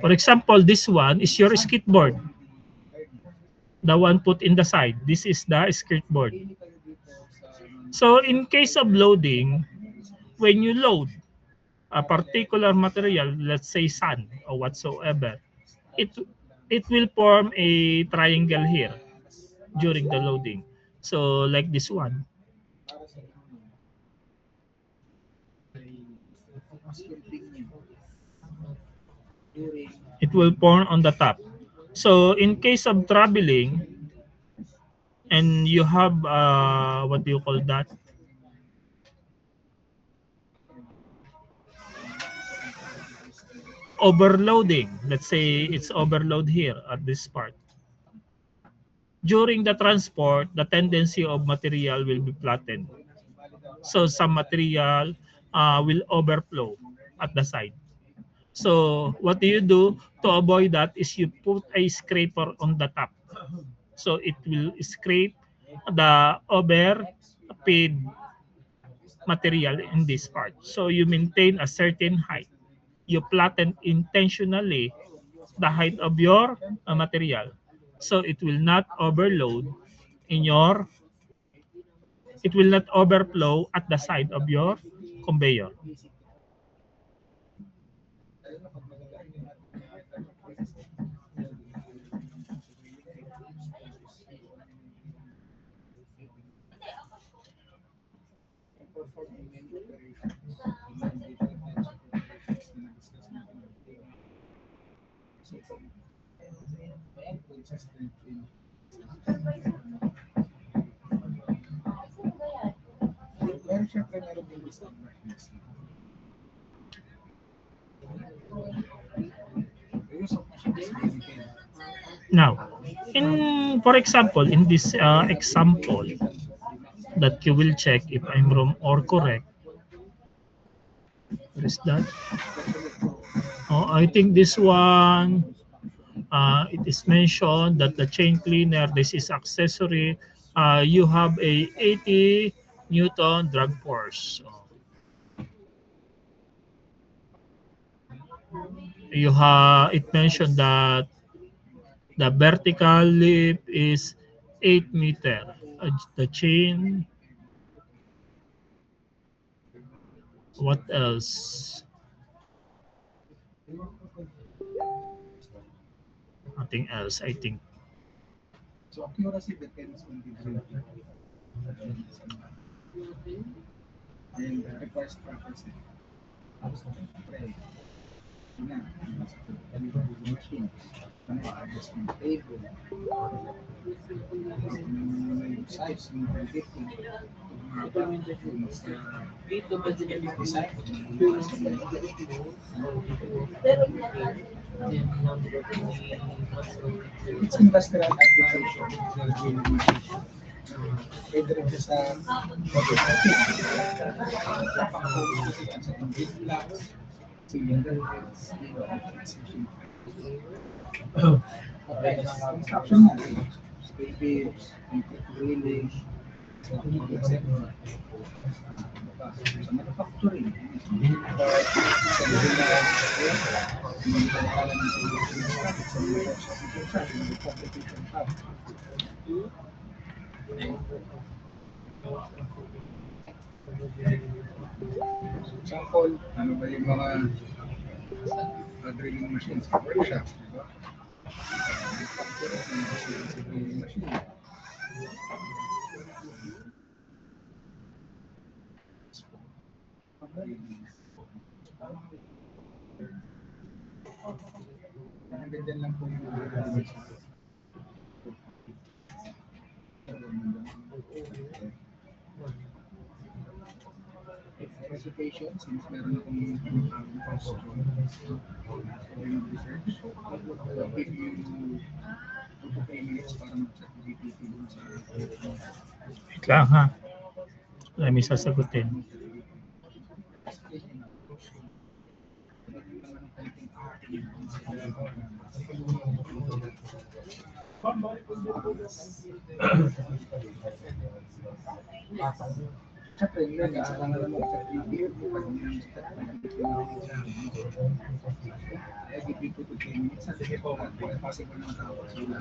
For example, this one is your skateboard. The one put in the side. This is the skateboard. So in case of loading, when you load a particular material, let's say sand or whatsoever, it it will form a triangle here during the loading. So like this one. It will form on the top. So in case of traveling, and you have what do you call that? Overloading. Let's say it's overload here at this part. During the transport, the tendency of material will be flattened. So some material will overflow at the side. So what do you do to avoid that is you put a scraper on the top. So it will scrape the overfed material in this part. So you maintain a certain height. You flatten intentionally the height of your material. So it will not overload in your, it will not overflow at the side of your conveyor. Pero syempre meron din disadvantages. The use of machines is limited. Now, for example, in this example that you will check if I'm wrong or correct, what is that? I think this one, it is mentioned that the chain cleaner, this is accessory. You have a 80 Newton drag force. You have, it mentioned that the vertical lift is 8 meter. The chain, what else? Nothing else, I think. So accuracy depends on the drill and requires proper setting. Pray. Machine. Adjustment table. Size ng predicting. Design. It's industrial application. Pwede rin siya sa automotive. Sa engine blocks, cylinder heads, construction na. Steel beams, concrete drilling, pag-assembly. Sa manufacturing, but sa design, hindi ko nakala ng solution shop, sa mga solution shop, yung fabrication shop. Example, ano ba yung mga drilling machines sa workshop, di ba? Manufacturing, yung drilling machine. Hanggang dyan lang po yung recitation, since meron akong course doing research, I'll give you 2 to 3 minutes para mag-chat with GPT dun sa Wait lang ha. May sasagutin. Siyempre, yun, nag-aalangan mo sa GPT, bukas yung step na every 2 to 3 minutes, sabi ko, possible ng tawag sila.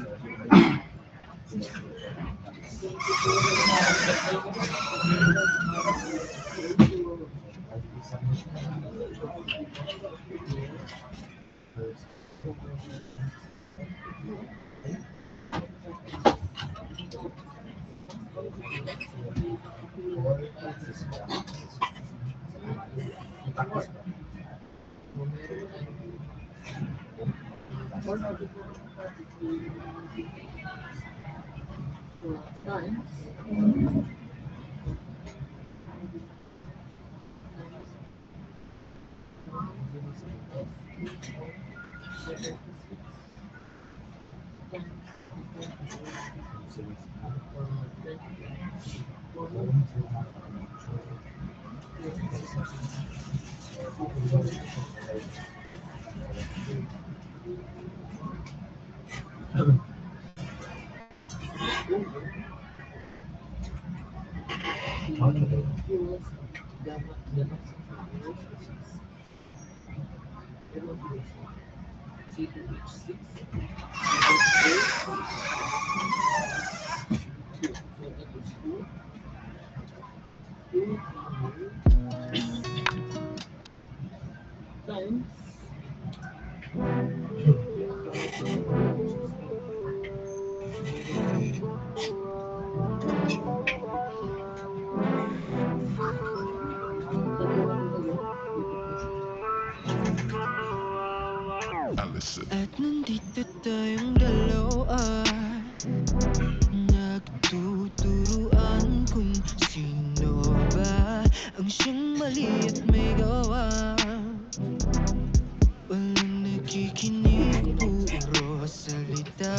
At nandito tayong dalawa, nagtuturuan kung sino ba ang siyang mali at may gawa. Walang nakikinig, puro salita,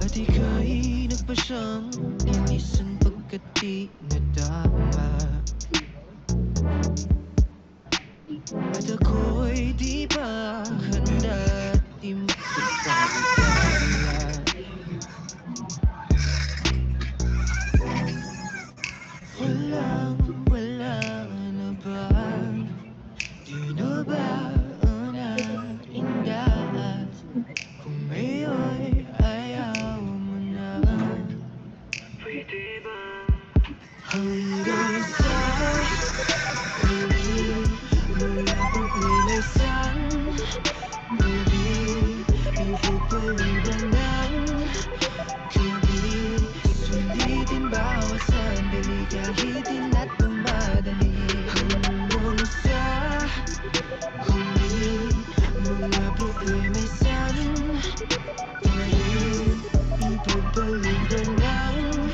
at ika'y nagpasyang linisan pagkat di nadama. At ako'y di pa handa, di makapagkakala. Wala na ba? Di na ba naingat? Kung ngayon'y ayaw mo na, pwede ba hanggang sa huli mula problema isang gabi, ipagpaliban ng gabi, sulitin bawat sandali kahit di na't lumadali, hanggang sa huli mga problema isang gabi, ipagpaliban ng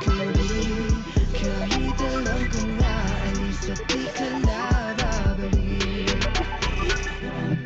gabi, kahit alam kong aalis at di ka na babalik.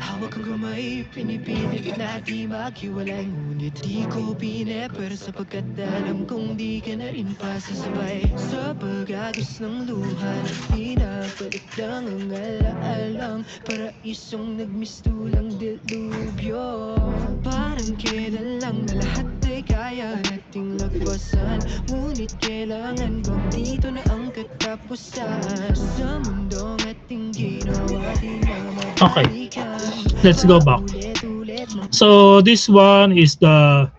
Hawak ang kamay, pinipilit na di maghiwalay, ngunit di ko pinepwer sapagkat alam kong di ka na rin pasasabay sa pag-agos ng luha na pinapalit lang ang alaalang paraisong nagmistulang delubyo. Parang kailan lang na lahat ay kaya nating lagpasan. Ngunit kailangan bang dito na ang katapusan? Sa mundong ating ginawa di na Okay, mabalikan. let's go back. Paulit-ulit So this one is the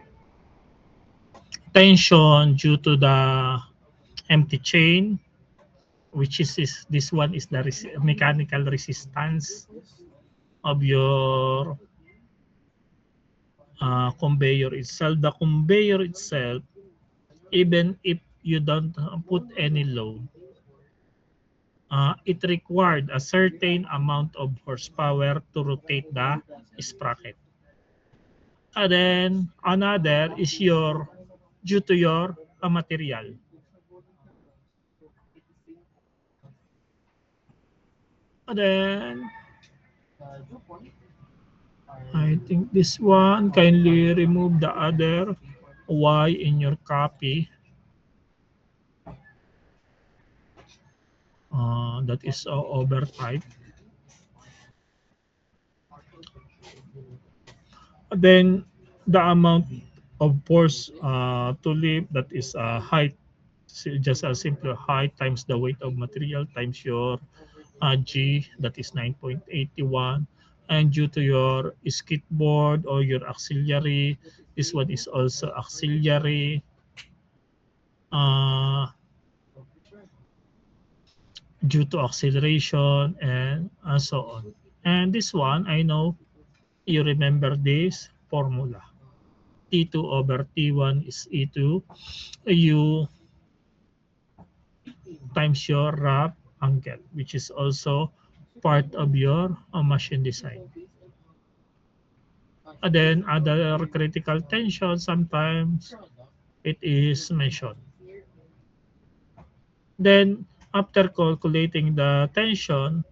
tension due to the empty chain, which is this one is the mechanical resistance of your conveyor itself. The conveyor itself, even if you don't put any load, it required a certain amount of horsepower to rotate the sprocket. And then another is your due to your material. And then I think this one, kindly remove the other Y in your copy. That is overtype. Then the amount of force to lift, that is height, just a simple height times the weight of material times your G, that is 9.81. And due to your skateboard or your auxiliary, this one is also auxiliary. Due to acceleration and so on. And this one, I know you remember this formula. T2 over T1 is E2 U times your wrap angle, which is also part of your machine design. And then other critical tension, sometimes it is mentioned. Then after calculating the tension,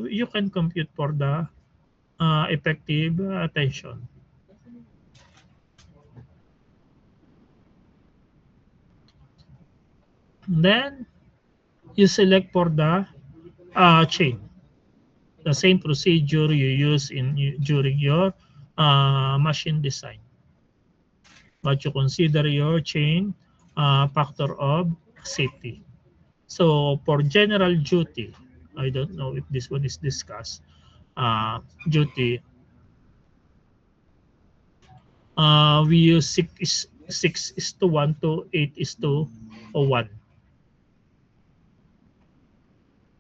you can compute for the effective tension. Then you select for the chain. The same procedure you use during your machine design. But you consider your chain factor of safety. So for general duty, I don't know if this one is discussed. Duty, we use 6:1 to 8:1.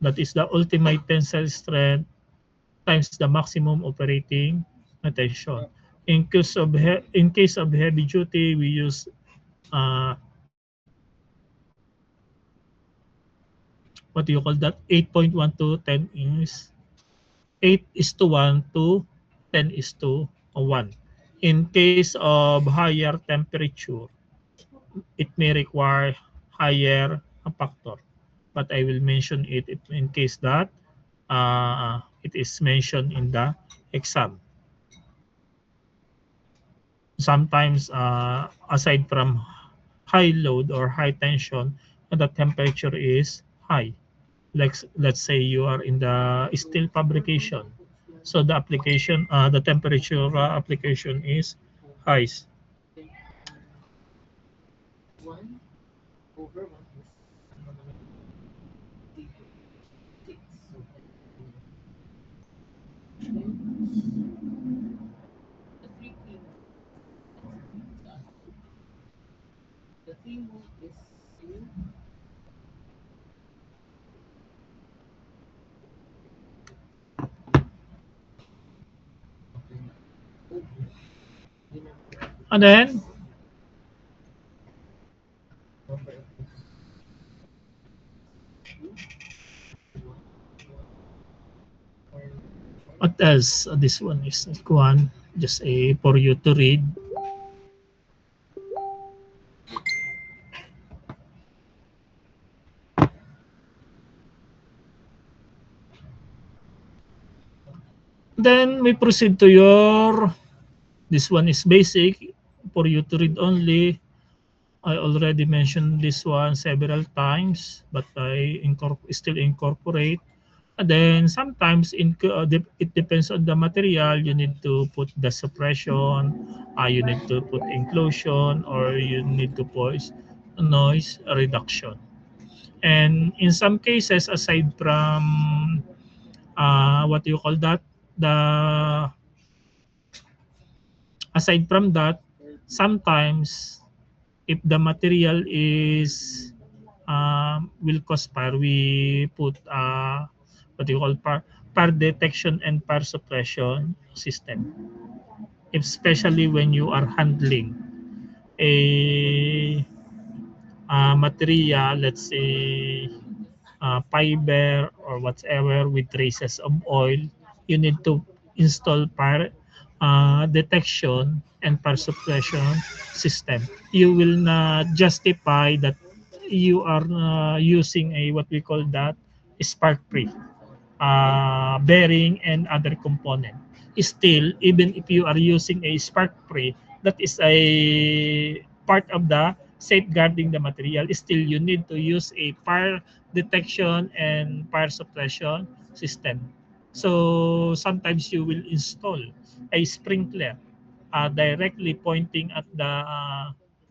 That is the ultimate tensile strength times the maximum operating tension. In case of heavy duty, we use what do you call that? 8.1 to 10 is 8:1 to 10:1. In case of higher temperature, it may require higher factor, but I will mention it in case that it is mentioned in the exam. Sometimes, aside from high load or high tension, the temperature is high. Like let's say you are in the steel fabrication, so the application, the temperature application is high. And then what else? This one is one, just a for you to read. Then we proceed to your, this one is basic for you to read only. I already mentioned this one several times, but I still incorporate. Then sometimes it depends on the material. You need to put the suppression, you need to put inclusion, or you need to put noise reduction. And in some cases, what do you call that, the aside from that, sometimes if the material is will cause fire, we put what do you call fire detection and fire suppression system, especially when you are handling a material, let's say fiber or whatever with traces of oil. You need to install fire detection and fire suppression system. You will not justify that you are using a what we call that spark free bearing and other component. Still, even if you are using a spark free, that is a part of the safeguarding the material. Still, you need to use a fire detection and fire suppression system. So sometimes you will install a sprinkler directly pointing at the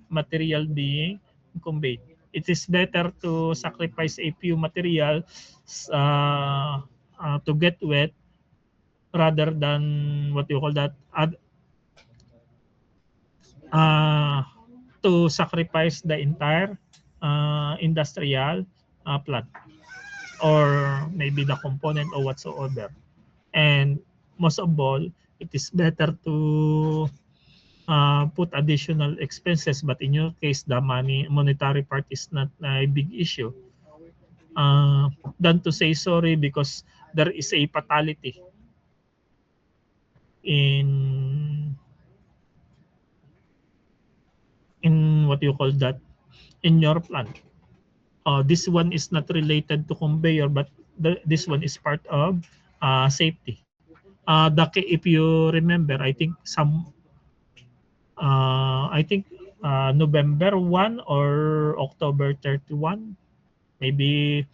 material being conveyed. It is better to sacrifice a few materials to get wet rather than what you call that uh, to sacrifice the entire industrial plant or maybe the component or whatsoever. And most of all, it is better to put additional expenses, but in your case, the monetary part is not a big issue, uh, than to say sorry because there is a fatality in what you call that in your plant. This one is not related to conveyor, but this one is part of safety. If you remember, I think November 1 or October 31, maybe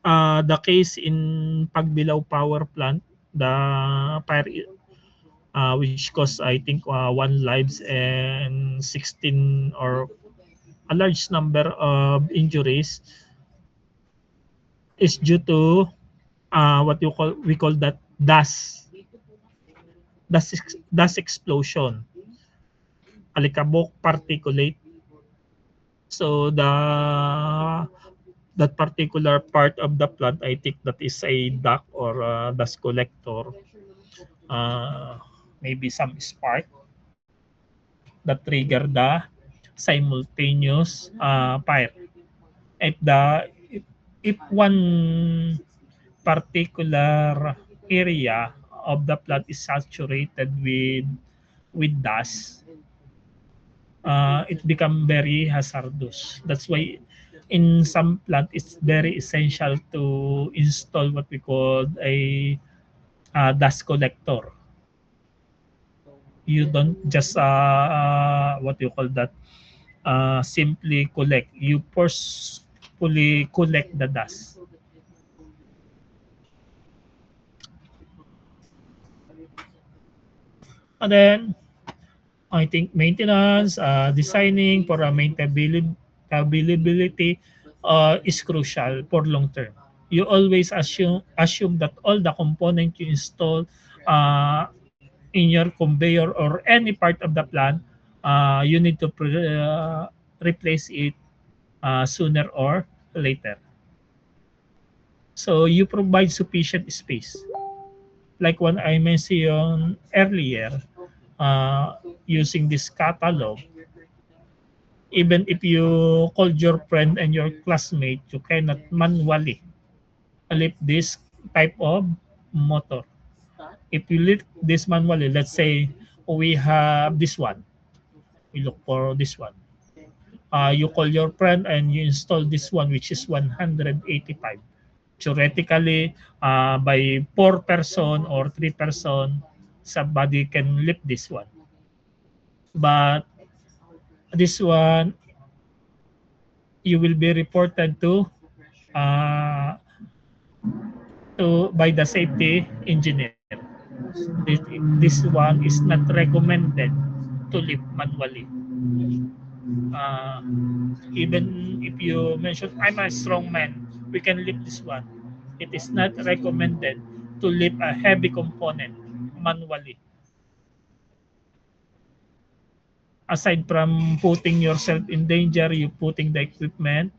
the case in Pagbilao Power Plant, the fire which caused I think one lives and 16 or a large number of injuries is due to what you call we call that dust explosion, alikabok particulate. So that particular part of the plant, I think that is a duct or dust collector, uh, maybe some spark that trigger the simultaneous fire. If the if one particular area of the plant is saturated with dust, it become very hazardous. That's why in some plant it's very essential to install what we call a dust collector. You don't just what you call that simply collect. You forcefully collect the dust. And then I think maintenance, designing for a maintainability is crucial for long term. You always assume that all the components you install uh, in your conveyor or any part of the plant, you need to replace it sooner or later. So you provide sufficient space. Like what I mentioned earlier, uh, using this catalog, even if you called your friend and your classmate, you cannot manually lift this type of motor. If you lift this manually, let's say we have this one, we look for this one. You call your friend and you install this one, which is 185. Theoretically, by 4 person or 3 person, somebody can lift this one. But this one, you will be reported uh, by the safety engineer. This one is not recommended to lift manually. Uh, Even if you mention, I'm a strong man, we can lift this one. It is not recommended to lift a heavy component manually. Aside from putting yourself in danger, you putting the equipment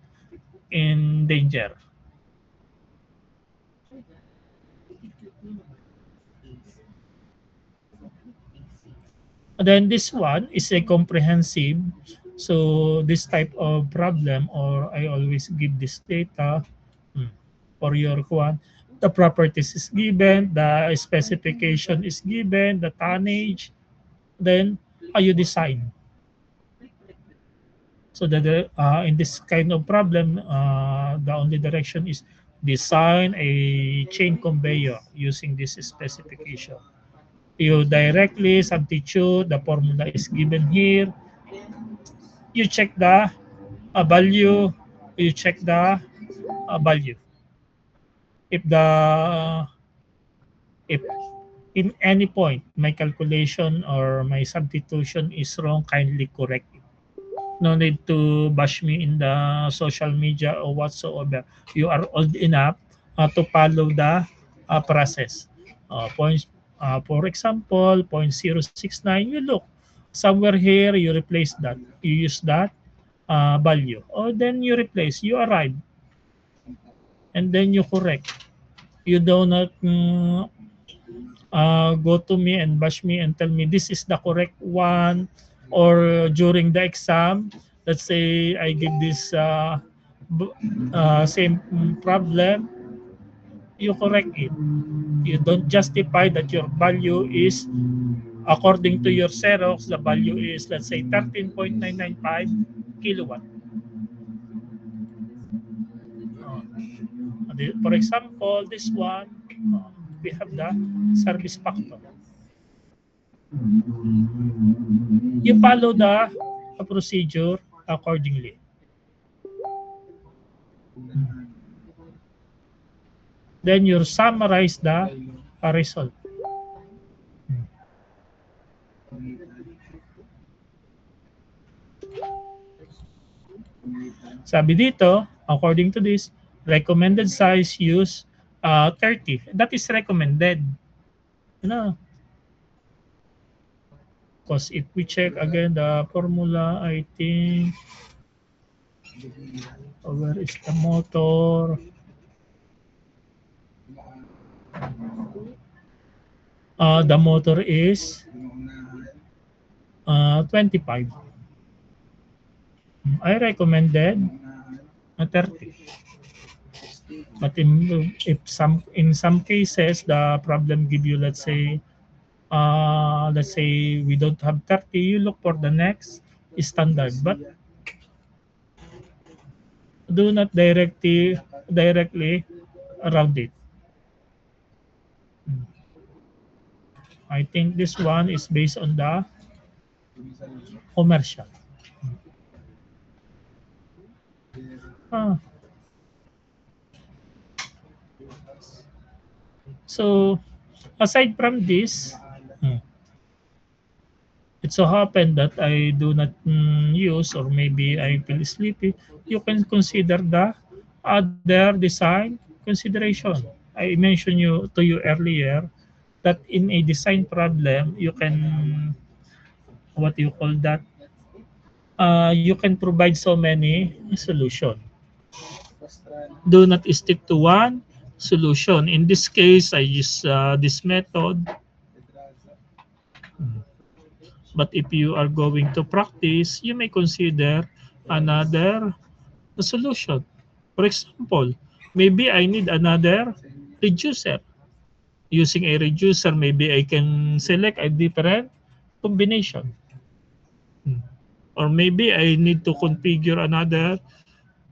in danger. And then this one is a comprehensive. So this type of problem, or I always give this data for your one. The properties is given, the specification is given, the tonnage, then you design. So that in this kind of problem, the only direction is design a chain conveyor using this specification. You directly substitute, the formula is given here. You check the value, you check the value. If the if in any point my calculation or my substitution is wrong, kindly correct it. No need to bash me in the social media or whatsoever. You are old enough to follow the process. Points, for example, 0.069, you look somewhere here, you replace that. You use that value. Or then you replace, you arrive, and then you correct. You do not go to me and bash me and tell me this is the correct one, or during the exam, let's say I give this same problem, you correct it. You don't justify that your value is, according to your Xerox, the value is, let's say, 13.995 kilowatt. For example, this one, we have the service factor. You follow the procedure accordingly. Then you summarize the result. Sabi dito, according to this, recommended size use 30. That is recommended. You know, because if we check again the formula, I think, where is the motor? The motor is 25. I recommended 30. But in some cases the problem give you, let's say we don't have 30, you look for the next standard, but do not directly around it. I think this one is based on the commercial. So aside from this, it so happened that I do not use, or maybe I feel sleepy, you can consider the other design consideration. I mentioned to you earlier that in a design problem, you can, what you call that, you can provide so many solution. Do not stick to one solution. In this case, I use this method. But if you are going to practice, you may consider another solution. For example, maybe I need another reducer. Using a reducer, maybe I can select a different combination. Or maybe I need to configure another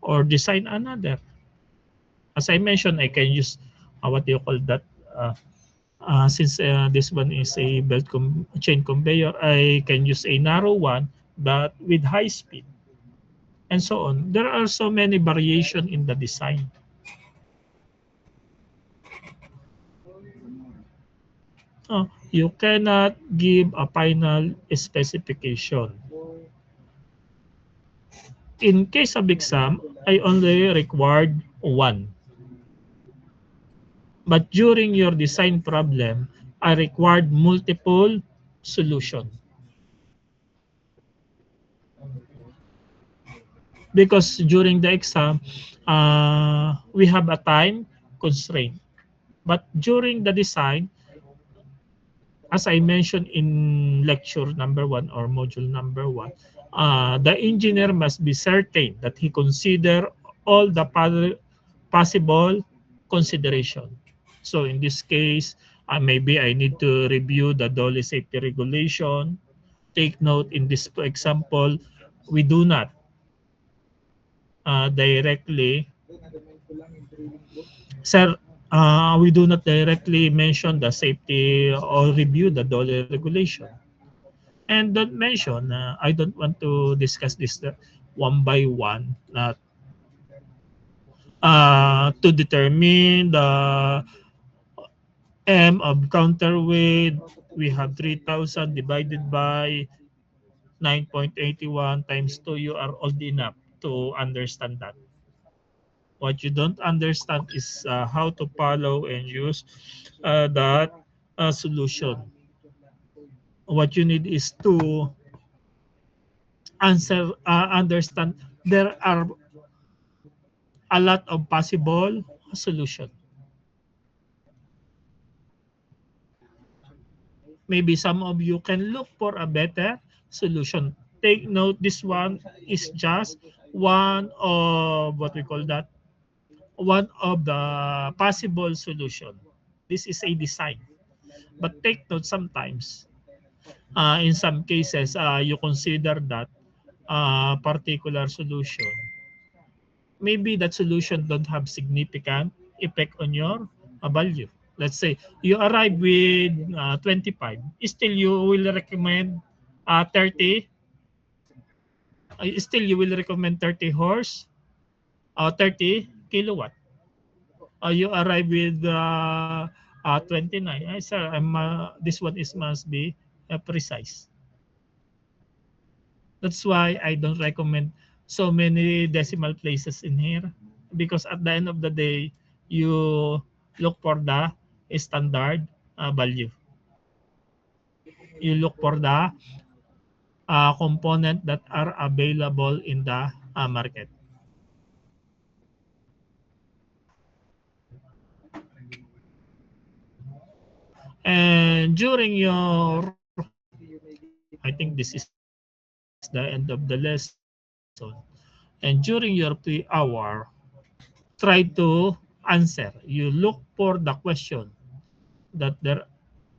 or design another. As I mentioned, I can use what do you call that? Since this one is a chain conveyor, I can use a narrow one but with high speed, and so on. There are so many variation in the design. You cannot give a final specification. In case of exam, I only required one. But during your design problem, I required multiple solution. Because during the exam, we have a time constraint. But during the design, as I mentioned in lecture number 1 or module number 1, the engineer must be certain that he consider all the possible consideration. So in this case, maybe I need to review the DOLE safety regulation. Take note in this example, we do not directly, sir, we do not directly mention the safety or review the DOLE regulation. And don't mention, I don't want to discuss this one by one, to determine the M of counterweight. We have 3,000 divided by 9.81 times 2. You are old enough to understand that. What you don't understand is how to follow and use that solution. What you need is to understand there are a lot of possible solution. Maybe some of you can look for a better solution. Take note, this one is just one of what we call that, one of the possible solution. This is a design. But take note, sometimes, in some cases, you consider that particular solution. Maybe that solution don't have significant effect on your value. Let's say you arrive with 25, still you will recommend 30, still you will recommend 30 horse, 30 kilowatt. You arrive with 29. Sir, this one is must be precise. That's why I don't recommend so many decimal places in here, because at the end of the day, you look for the standard value. You look for the component that are available in the market. And during your, I think this is the end of the lesson. And during your 3 hour, try to answer. You look for the question that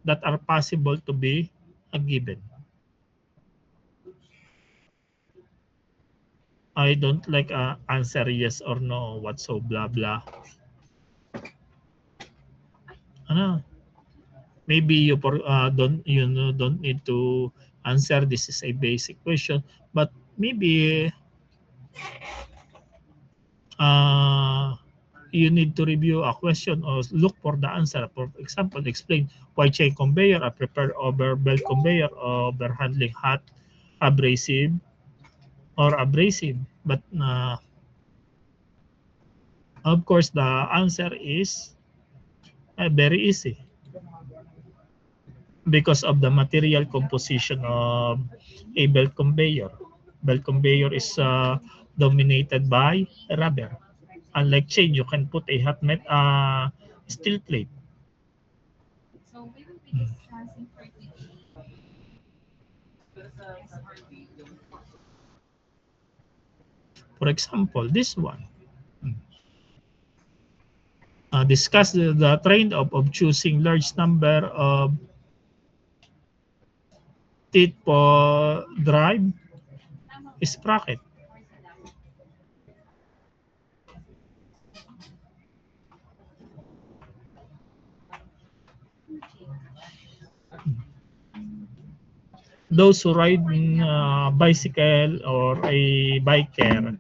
are possible to be given. I don't like answer yes or no, what so blah blah. Ano? Maybe you don't need to answer. This is a basic question, but maybe you need to review a question or look for the answer. For example, explain why chain conveyor are prepared over belt conveyor over handling hot, abrasive, or abrasive. But of course, the answer is very easy because of the material composition of a belt conveyor. Belt conveyor is dominated by rubber. Unlike chain, you can put a steel plate. Hmm. For example, this one. Discuss the trade-off of choosing large number of teeth for drive sprocket. Those who ride bicycle or a biker,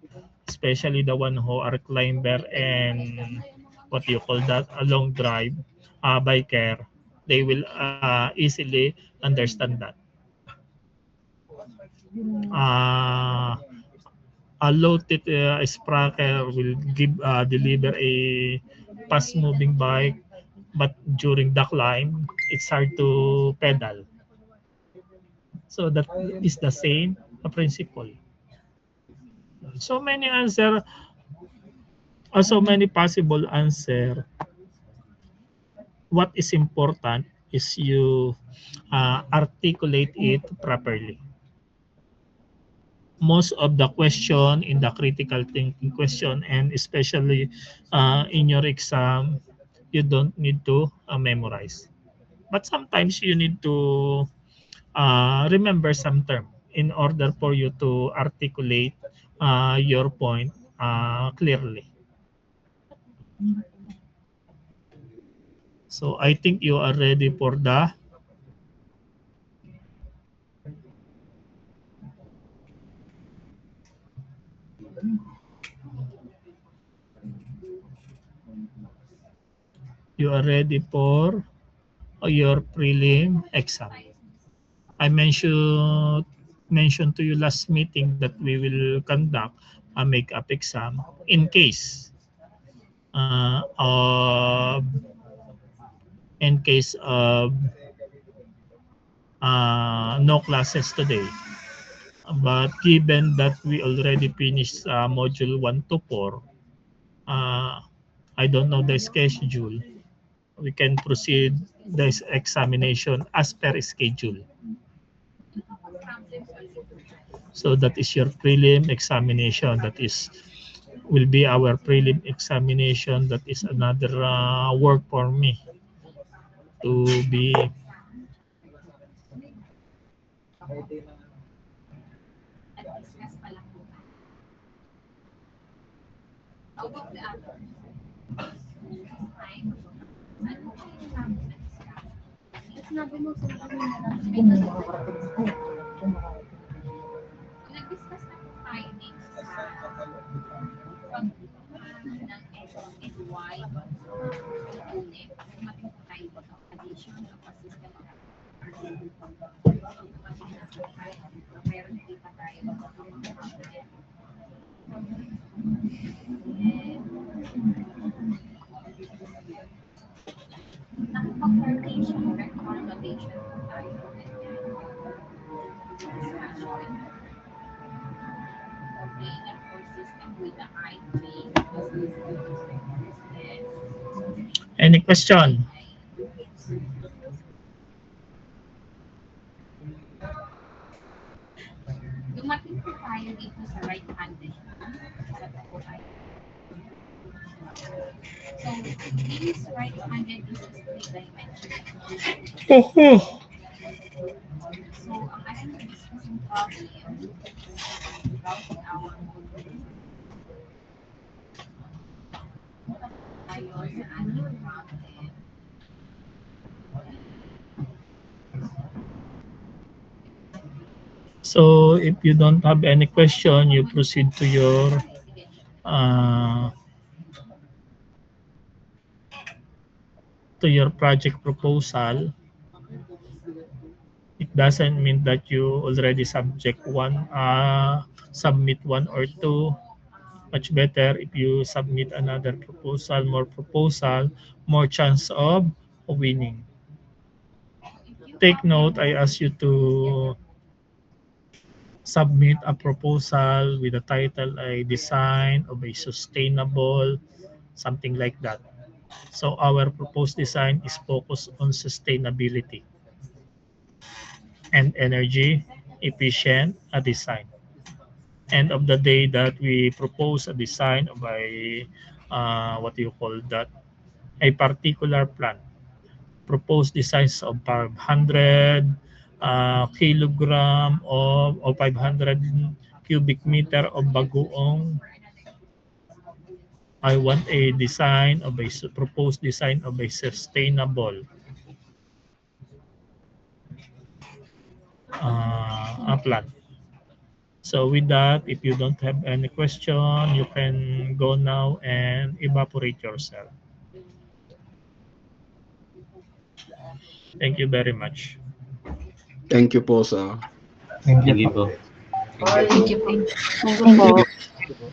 especially the one who are climber and what you call that, a long drive, by care, they will easily understand that. Uh, a low-tip sprocket will deliver a fast-moving bike, but during the climb, it's hard to pedal. So that is the same principle. So many answer, so many possible answer. What is important is you articulate it properly. Most of the question in the critical thinking question, and especially in your exam, you don't need to memorize. But sometimes you need to remember some term in order for you to articulate your point clearly. So I think you are ready for the you are ready for your prelim exam. I mentioned to you last meeting that we will conduct a make-up exam in case of no classes today. But given that we already finished module 1 to 4, uh, I don't know the schedule. We can proceed this examination as per schedule. So that is your prelim examination. That is will be our prelim examination. That is another work for me to be Pwede na assign katalog any question. Oh, so if you don't have any question, you proceed uh, to your project proposal. It doesn't mean that you already submit one or two. Much better if you submit another proposal, more chance of winning. Take note, I ask you to submit a proposal with a title, a design of a sustainable, something like that. So our proposed design is focused on sustainability and energy efficient design. End of the day that we propose a design of a what do you call that, a particular plant. Proposed designs of 500 kilogram of or 500 cubic meter of bagoong. I want a design of a proposed design of a sustainable plant. So with that, if you don't have any question, you can go now and evaporate yourself. Thank you very much. Thank you po sa Thank you Sige po. po. Thank you po. Thank you po. Thank you po. Sige po.